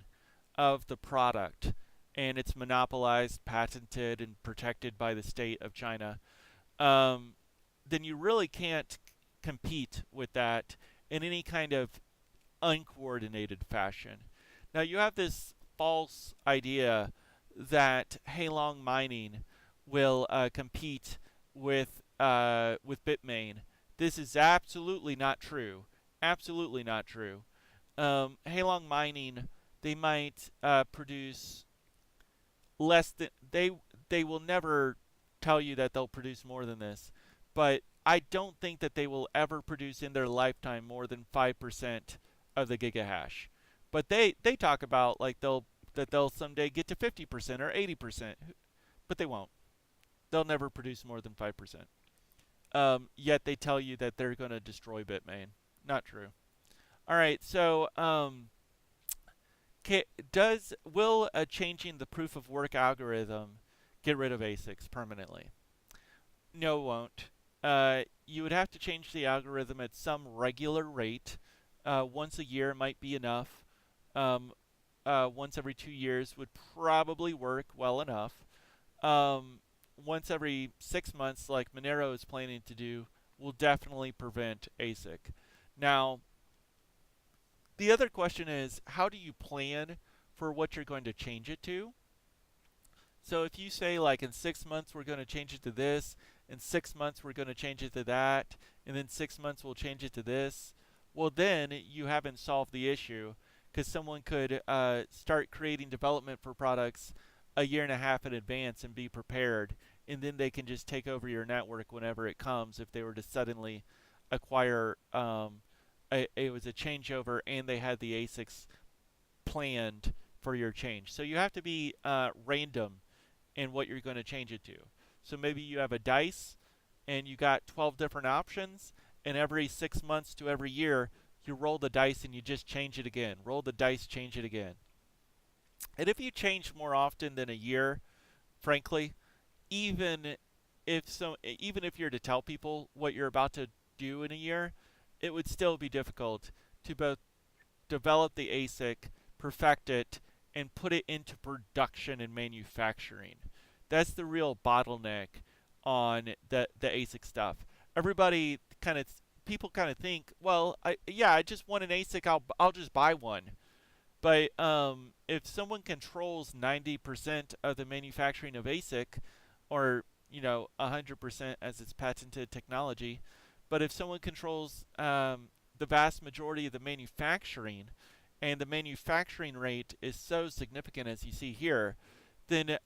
of the product and it's monopolized, patented, and protected by the state of China, then you really can't compete with that in any kind of uncoordinated fashion. Now you have this false idea that Halong mining will compete with Bitmain. This is absolutely not true. Absolutely not true. Halong mining, they might produce less than they will never tell you that they'll produce more than this, but I don't think that they will ever produce in their lifetime more than 5% of the gigahash. But they talk about like they'll someday get to 50% or 80%, but they won't. They'll never produce more than 5%. Yet they tell you that they're going to destroy Bitmain. Not true. All right, so will changing the proof of work algorithm get rid of ASICs permanently? No, it won't. You would have to change the algorithm at some regular rate. Once a year might be enough. Once every 2 years would probably work well enough. Once every 6 months, like Monero is planning to do, will definitely prevent ASIC. Now, the other question is, how do you plan for what you're going to change it to? So if you say like in 6 months we're going to change it to this, in 6 months we're going to change it to that, and then 6 months we'll change it to this, well then you haven't solved the issue, because someone could start creating development for products a year and a half in advance and be prepared, and then they can just take over your network whenever it comes if they were to suddenly acquire it was a changeover and they had the ASICs planned for your change. So you have to be random in what you're going to change it to. So maybe you have a dice and you got 12 different options, and every 6 months to every year you roll the dice and you just change it again. Roll the dice, change it again. And if you change more often than a year, frankly, even even if you're to tell people what you're about to do in a year, it would still be difficult to both develop the ASIC, perfect it, and put it into production and manufacturing. That's the real bottleneck on the ASIC stuff. Everybody kind of people kind of think, well, I just want an ASIC. I'll just buy one. But if someone controls 90% of the manufacturing of ASIC, or 100% as its patented technology, but if someone controls the vast majority of the manufacturing, and the manufacturing rate is so significant as you see here, then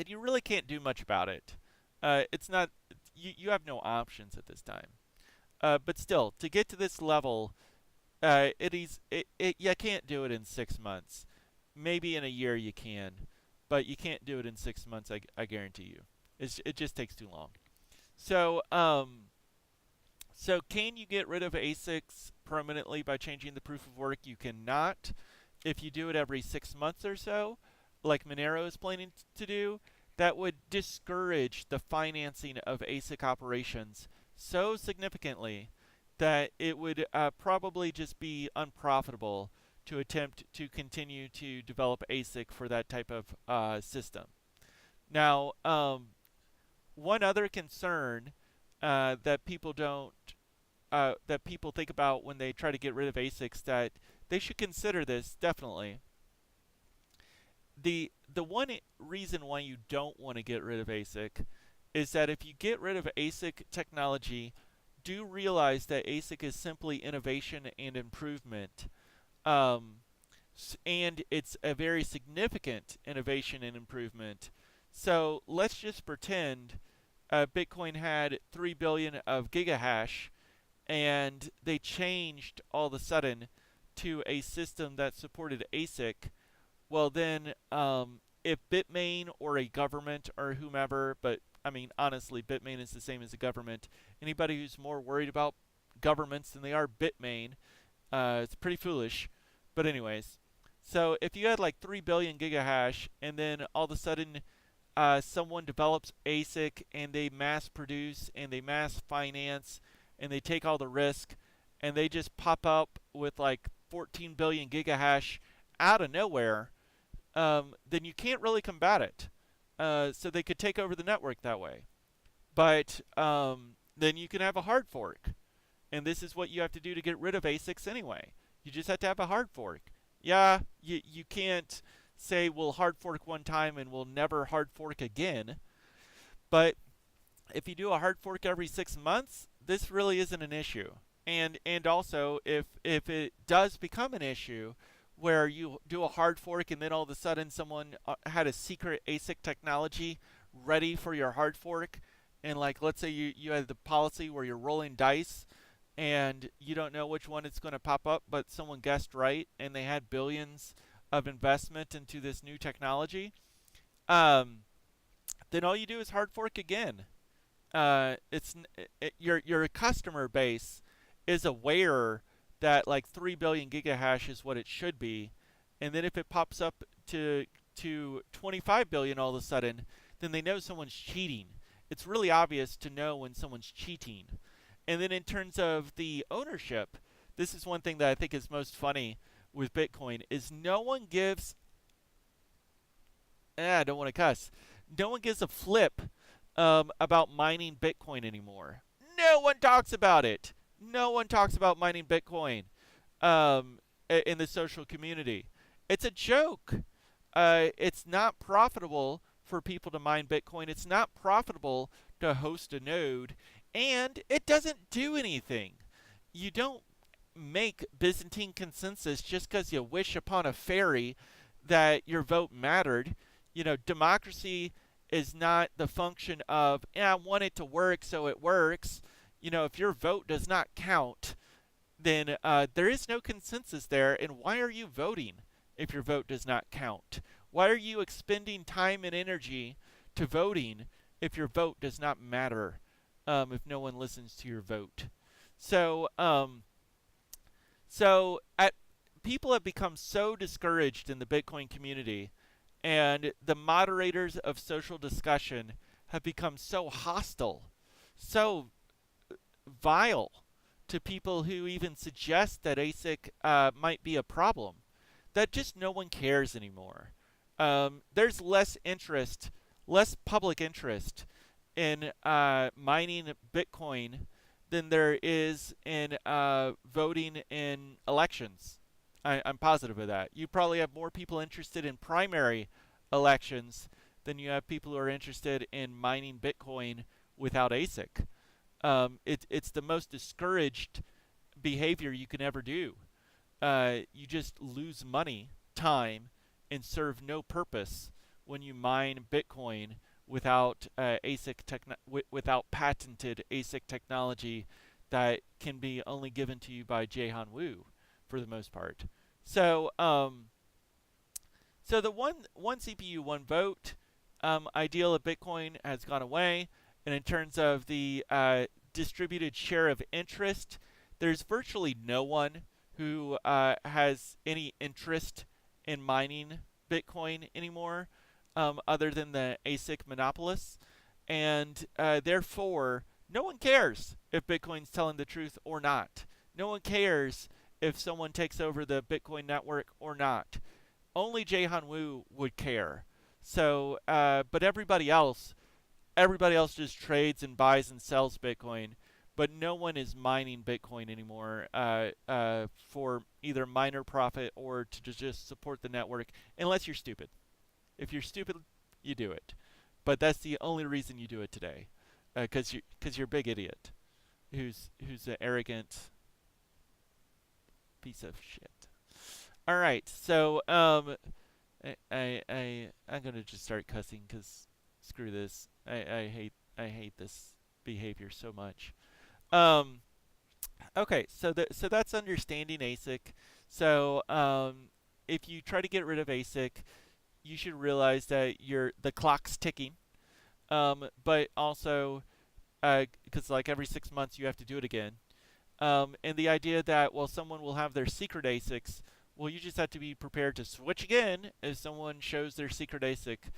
you really can't do much about it. It's not you have no options at this time. But still, to get to this level, you can't do it in 6 months. Maybe in a year you can, but you can't do it in 6 months. I guarantee you. It just takes too long. So can you get rid of ASICs permanently by changing the proof of work? You cannot. If you do it every 6 months or so, like Monero is planning to do, that would discourage the financing of ASIC operations so significantly that it would probably just be unprofitable to attempt to continue to develop ASIC for that type of system. Now, one other concern that people don't that people think about when they try to get rid of ASICs, that they should consider this definitely. The one reason why you don't want to get rid of ASIC is that if you get rid of ASIC technology, do realize that ASIC is simply innovation and improvement. Um, and it's a very significant innovation and improvement. So let's just pretend Bitcoin had 3 billion of gigahash, and they changed all of a sudden to a system that supported ASIC. Well, then, if Bitmain or a government or whomever, but I mean, honestly, Bitmain is the same as a government. Anybody who's more worried about governments than they are Bitmain, it's pretty foolish. But anyways, so if you had like 3 billion gigahash, and then all of a sudden someone develops ASIC, and they mass produce and they mass finance and they take all the risk, and they just pop up with like 14 billion gigahash out of nowhere, then you can't really combat it. So they could take over the network that way. But then you can have a hard fork. And this is what you have to do to get rid of ASICs anyway. You just have to have a hard fork. Yeah, you can't say we'll hard fork one time and we'll never hard fork again. But if you do a hard fork every 6 months, this really isn't an issue. And also, if it does become an issue where you do a hard fork and then all of a sudden someone had a secret ASIC technology ready for your hard fork, and like let's say you had the policy where you're rolling dice and you don't know which one it's going to pop up, but someone guessed right and they had billions of investment into this new technology, then all you do is hard fork again. Your customer base is aware that like 3 billion gigahash is what it should be, and then if it pops up to 25 billion all of a sudden, then they know someone's cheating. It's really obvious to know when someone's cheating. And then in terms of the ownership, this is one thing that I think is most funny with Bitcoin is no one gives I don't want to cuss. No one gives a flip about mining Bitcoin anymore. No one talks about it. No one talks about mining Bitcoin in the social community. It's a joke. It's not profitable for people to mine Bitcoin. It's not profitable to host a node. And it doesn't do anything. You don't make Byzantine consensus just because you wish upon a fairy that your vote mattered. Democracy is not the function of, I want it to work so it works. If your vote does not count, then there is no consensus there. And why are you voting if your vote does not count? Why are you expending time and energy to voting if your vote does not matter, if no one listens to your vote? So people have become so discouraged in the Bitcoin community, and the moderators of social discussion have become so hostile, so vile to people who even suggest that ASIC might be a problem, that just no one cares anymore. There's less public interest in mining Bitcoin than there is in voting in elections. I'm positive of that. You probably have more people interested in primary elections than you have people who are interested in mining Bitcoin without ASIC. It's the most discouraged behavior you can ever do. You just lose money, time, and serve no purpose when you mine Bitcoin without without patented ASIC technology that can be only given to you by Jihan Wu, for the most part. So, so the one CPU, one vote ideal of Bitcoin has gone away, and in terms of the distributed share of interest, there's virtually no one who has any interest in mining Bitcoin anymore, other than the ASIC monopolists, and therefore no one cares if Bitcoin's telling the truth or not. No one cares if someone takes over the Bitcoin network or not. Only Jaehan Wu would care. So, but everybody else just trades and buys and sells Bitcoin, but no one is mining Bitcoin anymore for either miner profit or to just support the network, unless you're stupid. If you're stupid, you do it. But that's the only reason you do it today, because you're a big idiot who's an arrogant piece of shit. All right, so I'm gonna just start cussing because screw this. I hate this behavior so much. Um, okay, so that's understanding ASIC. So if you try to get rid of ASIC, you should realize that the clock's ticking. But also because like every 6 months you have to do it again. And the idea that well someone will have their secret ASICs, well you just have to be prepared to switch again if someone shows their secret ASIC.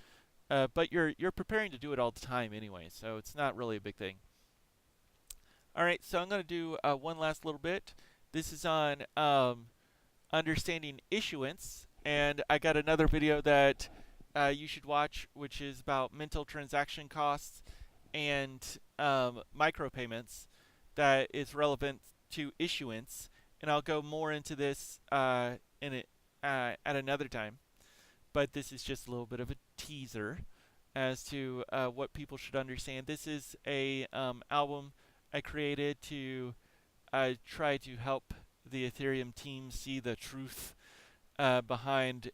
But you're preparing to do it all the time anyway, so it's not really a big thing. All right, so I'm going to do one last little bit. This is on understanding issuance, and I got another video that you should watch, which is about mental transaction costs and micropayments that is relevant to issuance, and I'll go more into this at another time. But this is just a little bit of a teaser as to what people should understand. This is a album I created to try to help the Ethereum team see the truth behind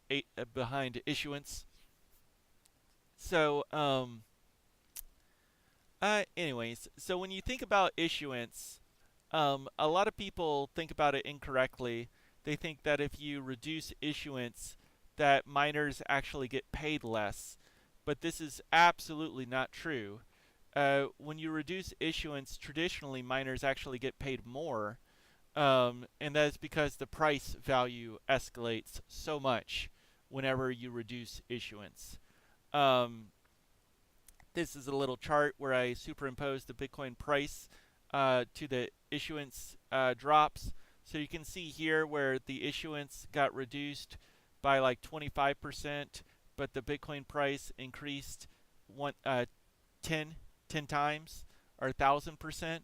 issuance. So, anyways, so when you think about issuance, a lot of people think about it incorrectly. They think that if you reduce issuance, that miners actually get paid less, but this is absolutely not true. When you reduce issuance, traditionally miners actually get paid more, and that is because the price value escalates so much whenever you reduce issuance. Um, this is a little chart where I superimpose the Bitcoin price to the issuance drops. So you can see here where the issuance got reduced by like 25%, but the Bitcoin price increased 10 times or 1,000%.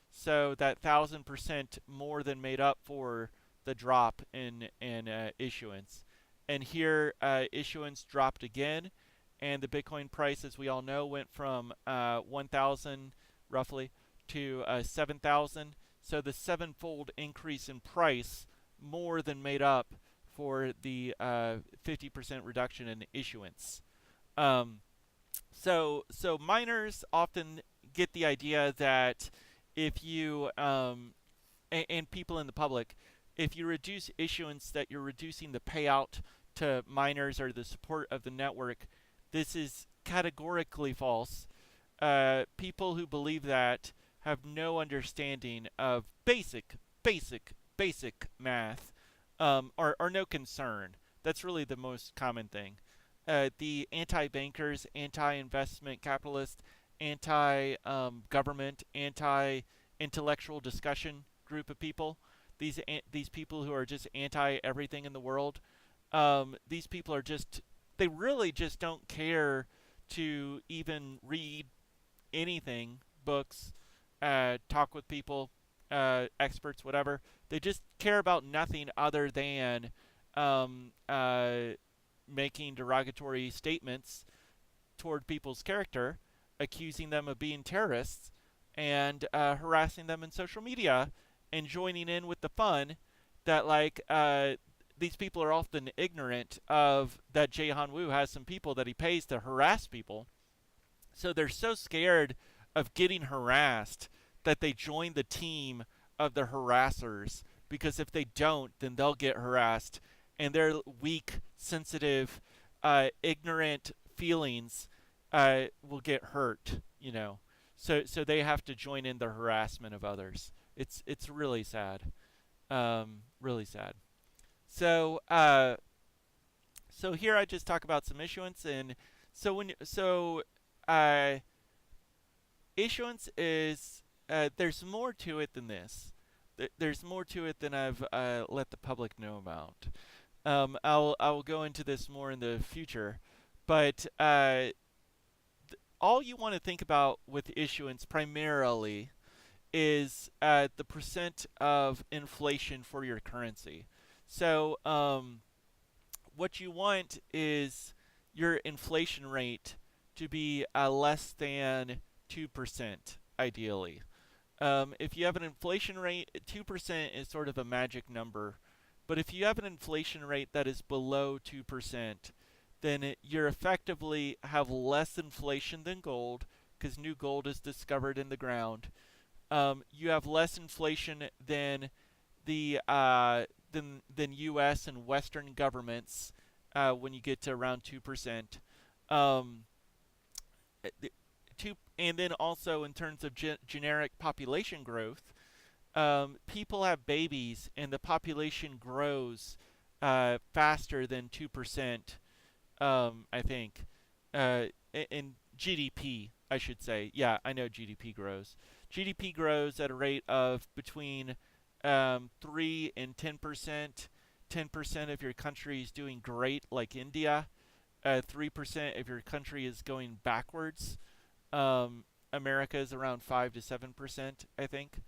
So that 1,000% more than made up for the drop in issuance. And here issuance dropped again, and the Bitcoin price, as we all know, went from 1,000 roughly to 7,000. So the sevenfold increase in price more than made up for the 50% reduction in issuance. So miners often get the idea that if you and people in the public, if you reduce issuance, that you're reducing the payout to miners or the support of the network. This is categorically false. People who believe that have no understanding of basic math, or no concern. That's really the most common thing. The anti-bankers, anti-investment capitalists, anti-government, anti-intellectual discussion group of people. These people who are just anti everything in the world. These people are just they really just don't care to even read anything, books, talk with people, experts, whatever. They just care about nothing other than um, uh, making derogatory statements toward people's character, accusing them of being terrorists, and harassing them in social media, and joining in with the fun that these people are often ignorant of that Jihan Wu has some people that he pays to harass people. So they're so scared of getting harassed that they join the team of the harassers, because if they don't, then they'll get harassed, and their weak, sensitive, ignorant feelings will get hurt. So they have to join in the harassment of others. It's really sad, really sad. So so here I just talk about some issuance, and uh, issuance is there's more to it than this. There's more to it than I've let the public know about. I'll go into this more in the future, but all you want to think about with issuance primarily is the percent of inflation for your currency. So what you want is your inflation rate to be less than 2%, ideally. If you have an inflation rate, 2% is sort of a magic number. But if you have an inflation rate that is below 2%, then you're effectively have less inflation than gold, because new gold is discovered in the ground. You have less inflation than the than U.S. and Western governments when you get to around 2%. Um, and then also in terms of generic population growth, people have babies and the population grows faster than 2%. I think in GDP, I should say. Yeah, I know GDP grows. GDP grows at a rate of between 3 and 10%. 10% of your country is doing great, like India. 3% of your country is going backwards. America is around 5 to 7%, I think.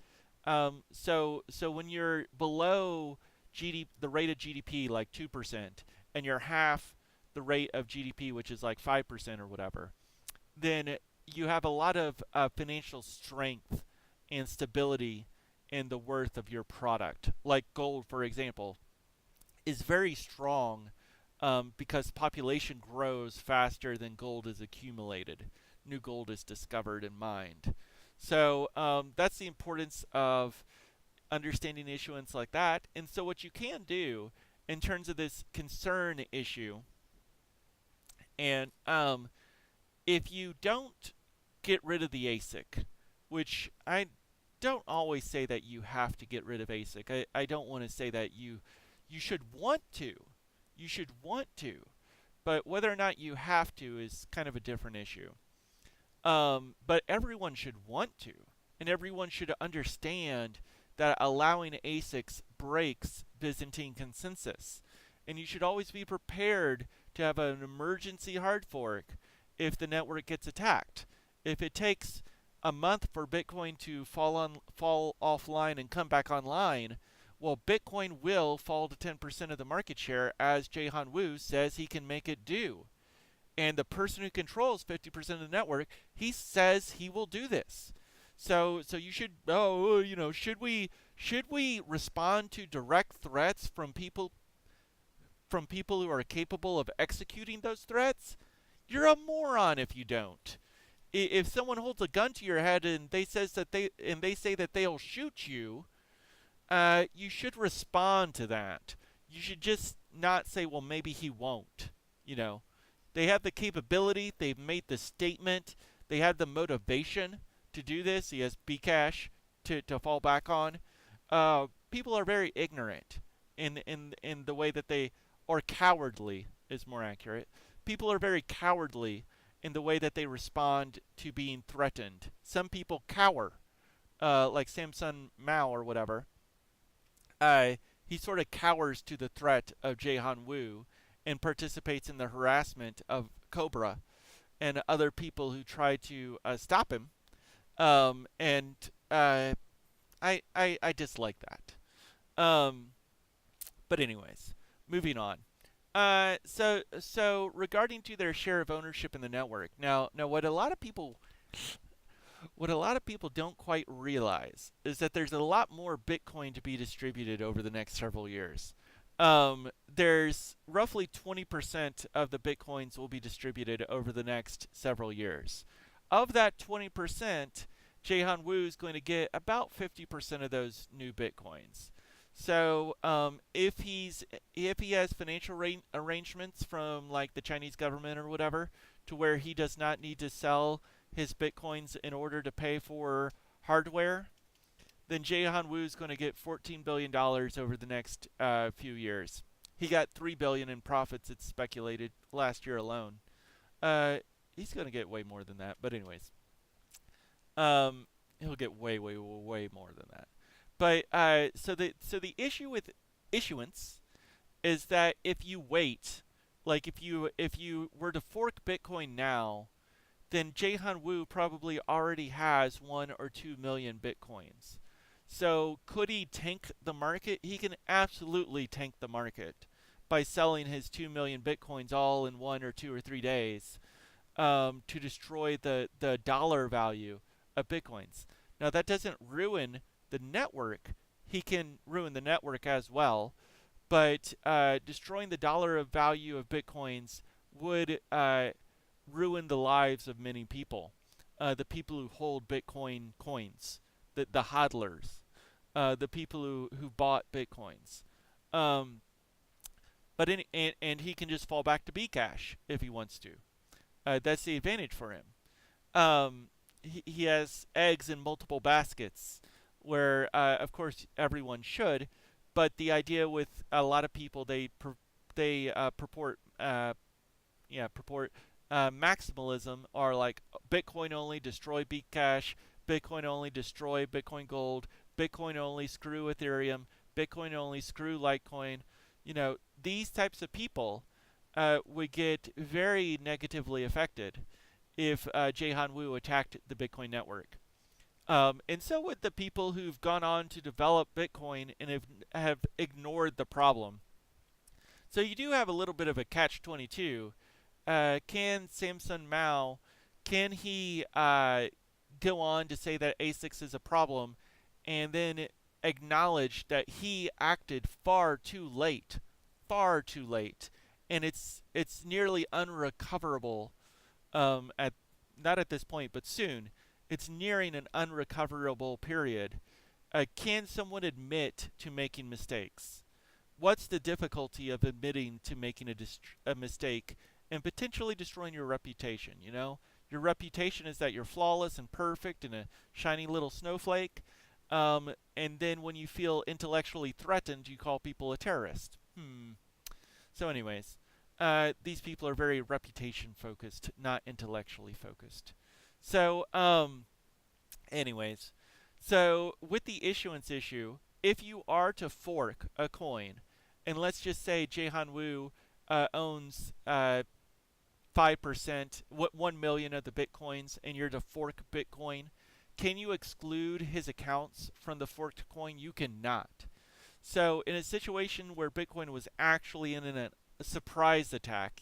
So when you're below the rate of GDP, like 2%, and you're half the rate of GDP, which is like 5% or whatever, then you have a lot of financial strength and stability in the worth of your product. Like gold, for example, is very strong because population grows faster than gold is accumulated. New gold is discovered and mined. So that's the importance of understanding issuance like that. And so what you can do in terms of this concern issue, and if you don't get rid of the ASIC, which I don't always say that you have to get rid of ASIC. I don't want to say that you should want to. You should want to. But whether or not you have to is kind of a different issue. But everyone should want to. And everyone should understand that allowing ASICs breaks Byzantine consensus. And you should always be prepared to have an emergency hard fork if the network gets attacked. If it takes a month for Bitcoin to fall offline and come back online, well, Bitcoin will fall to 10% of the market share, as Jihan Wu says he can make it do. And the person who controls 50% of the network, he says he will do this. So you should should we respond to direct threats from people who are capable of executing those threats? You're a moron if you don't. If someone holds a gun to your head and they say that they'll shoot you, you should respond to that. You should just not say, well, maybe he won't. They have the capability. They've made the statement. They have the motivation to do this. He has Bcash to fall back on. People are very ignorant in the way that they, or cowardly is more accurate. People are very cowardly in the way that they respond to being threatened. Some people cower, like Samson Mao or whatever. He sort of cowers to the threat of Jihan Wu and participates in the harassment of Cobra and other people who try to stop him. And I dislike that. But anyways, moving on. So regarding to their share of ownership in the network. Now what a lot of people don't quite realize is that there's a lot more Bitcoin to be distributed over the next several years. There's roughly 20% of the Bitcoins will be distributed over the next several years. Of that 20%, Jaehan Wu is going to get about 50% of those new Bitcoins. So if he has financial arrangements from like the Chinese government or whatever, to where he does not need to sell his bitcoins in order to pay for hardware, then Jaehan Wu is going to get $14 billion over the next few years. He got $3 billion in profits. It's speculated last year alone. Uh, he's going to get way more than that. But anyways, he'll get way more than that. But so the issue with issuance is that if you wait, like if you were to fork Bitcoin now, then Jaehan Wu probably already has 1 or 2 million bitcoins. So could he tank the market? He can absolutely tank the market by selling his 2 million bitcoins all in 1 or 2 or 3 days, to destroy the dollar value of bitcoins. Now that doesn't ruin the network. He can ruin the network as well, but destroying the dollar of value of bitcoins would ruin the lives of many people. The people who hold Bitcoin coins, the hodlers, the people who bought Bitcoins. Um, and he can just fall back to Bcash if he wants to. That's the advantage for him. He has eggs in multiple baskets, where of course everyone should, but the idea with a lot of people, they purport maximalism, are like Bitcoin only, destroy Bcash, Bitcoin only, destroy Bitcoin Gold, Bitcoin only, screw Ethereum, Bitcoin only, screw Litecoin. These types of people would get very negatively affected if Jaehan Wu attacked the Bitcoin network. And so would the people who've gone on to develop Bitcoin and have ignored the problem. So you do have a little bit of a catch-22. Can Samson Mao, can he go on to say that ASICs is a problem and then acknowledge that he acted far too late, and it's nearly unrecoverable, at not at this point, but soon. It's nearing an unrecoverable period. Can someone admit to making mistakes? What's the difficulty of admitting to making a mistake and potentially destroying your reputation? Your reputation is that you're flawless and perfect and a shiny little snowflake. And then when you feel intellectually threatened, you call people a terrorist. So, anyways, these people are very reputation focused, not intellectually focused. So, anyways, so with the issuance issue, if you are to fork a coin, and let's just say Jaehan Wu owns 5%, 1 million of the bitcoins, and you're to fork Bitcoin, can you exclude his accounts from the forked coin? You cannot. So in a situation where Bitcoin was actually in a surprise attack,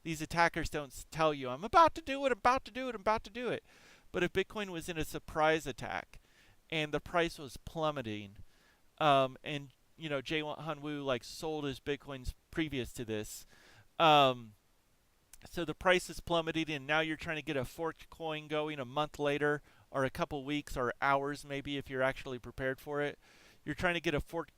these attackers don't tell you, I'm about to do it, I'm about to do it, I'm about to do it. But if Bitcoin was in a surprise attack and the price was plummeting, and Jaehan Wu like sold his Bitcoins previous to this, so the price is plummeting, and now you're trying to get a forked coin going a month later, or a couple weeks, or hours maybe if you're actually prepared for it. You're trying to get a forked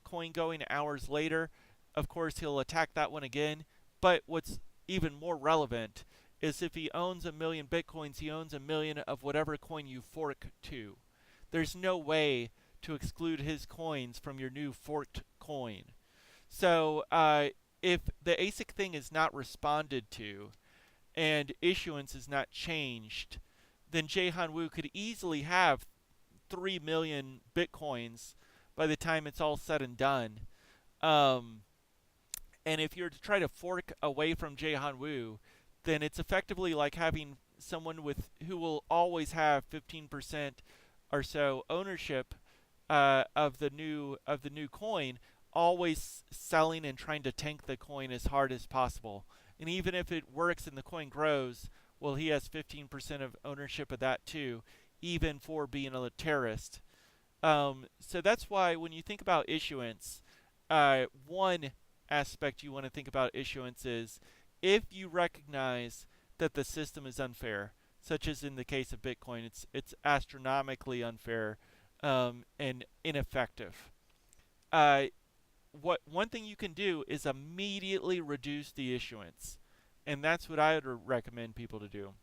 coin going hours later. Of course, he'll attack that one again. But what's even more relevant is if he owns 1 million bitcoins, he owns 1 million of whatever coin you fork to. There's no way to exclude his coins from your new forked coin. So if the ASIC thing is not responded to and issuance is not changed, then Jaehan Wu could easily have 3 million bitcoins by the time it's all said and done. And if you're to try to fork away from Jaehan Wu, then it's effectively like having someone who will always have 15% or so ownership of the new coin, always selling and trying to tank the coin as hard as possible. And even if it works and the coin grows, well, he has 15% of ownership of that too, even for being a terrorist. So that's why when you think about issuance, one aspect you want to think about issuance is if you recognize that the system is unfair, such as in the case of Bitcoin, it's astronomically unfair and ineffective. Uh, what one thing you can do is immediately reduce the issuance, and that's what I would recommend people to do.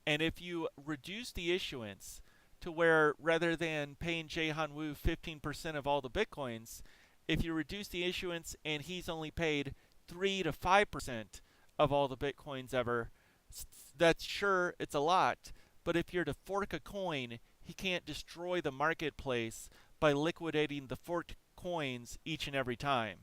And if you reduce the issuance to where rather than paying Jihan Wu 15% of all the bitcoins, if you reduce the issuance and he's only paid 3 to 5% of all the bitcoins ever, that's sure it's a lot. But if you're to fork a coin, he can't destroy the marketplace by liquidating the forked coins each and every time.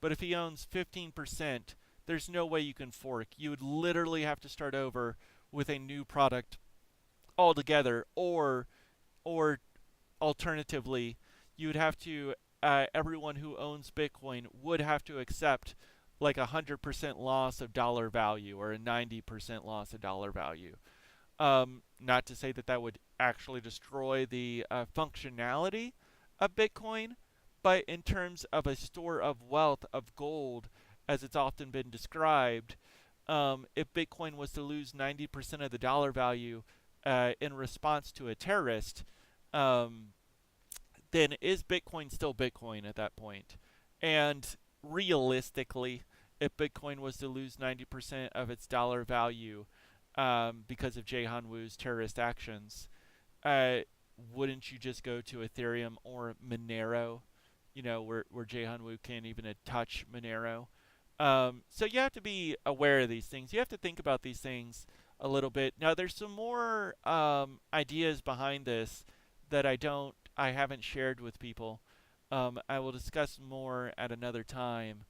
But if he owns 15%, there's no way you can fork. You would literally have to start over with a new product altogether, or alternatively, you would have to everyone who owns Bitcoin would have to accept like 100% loss of dollar value or a 90% loss of dollar value. Not to say that that would actually destroy the functionality of Bitcoin, but in terms of a store of wealth of gold, as it's often been described, if Bitcoin was to lose 90% of the dollar value in response to a terrorist, um, then is Bitcoin still Bitcoin at that point? And realistically, if Bitcoin was to lose 90% of its dollar value because of Jihan Wu's terrorist actions, uh, wouldn't you just go to Ethereum or Monero? You know, where Jihan Wu can't even touch Monero. So you have to be aware of these things. You have to think about these things a little bit. Now, there's some more ideas behind this that I haven't shared with people. I will discuss more at another time.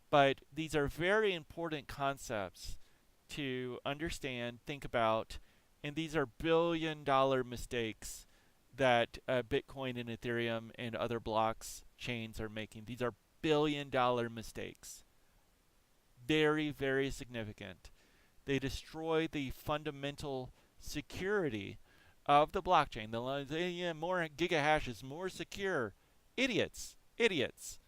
But these are very important concepts to understand, think about, and these are billion-dollar mistakes that Bitcoin and Ethereum and other blocks chains are making. These are billion-dollar mistakes. Very, very significant. They destroy the fundamental security of the blockchain. They'll say, yeah, more gigahash is more secure. Idiots. Idiots.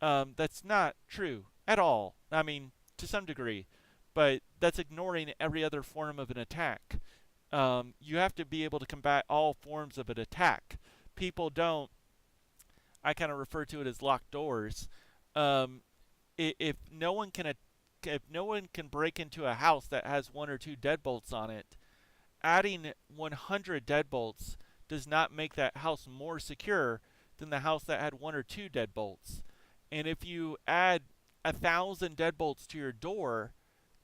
That's not true at all. I mean, to some degree. But that's ignoring every other form of an attack. You have to be able to combat all forms of an attack. People don't, I kind of refer to it as locked doors. Um, if no one can if no one can break into a house that has one or two deadbolts on it, adding 100 deadbolts does not make that house more secure than the house that had one or two deadbolts. And if you add 1,000 deadbolts to your door,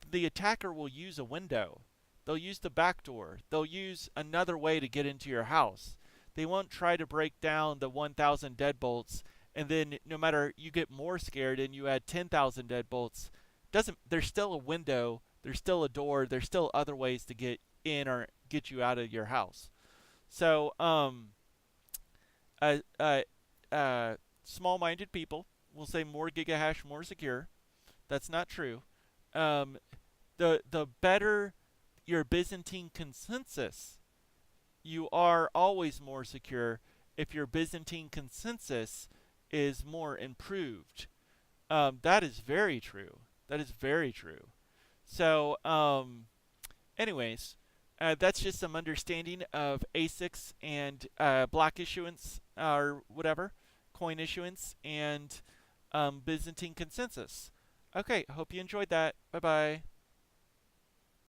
the attacker will use a window. They'll use the back door. They'll use another way to get into your house. They won't try to break down the 1,000 deadbolts, and then no matter you get more scared and you add 10,000 deadbolts, doesn't there's still a window, there's still a door, there's still other ways to get in or get you out of your house. So, uh, uh, small-minded people will say more gigahash, more secure. That's not true. Um, the better your Byzantine consensus, you are always more secure if your Byzantine consensus is more improved. That is very true. That is very true. So, anyways, that's just some understanding of ASICs and block issuance or whatever, coin issuance and Byzantine consensus. Okay, hope you enjoyed that. Bye bye.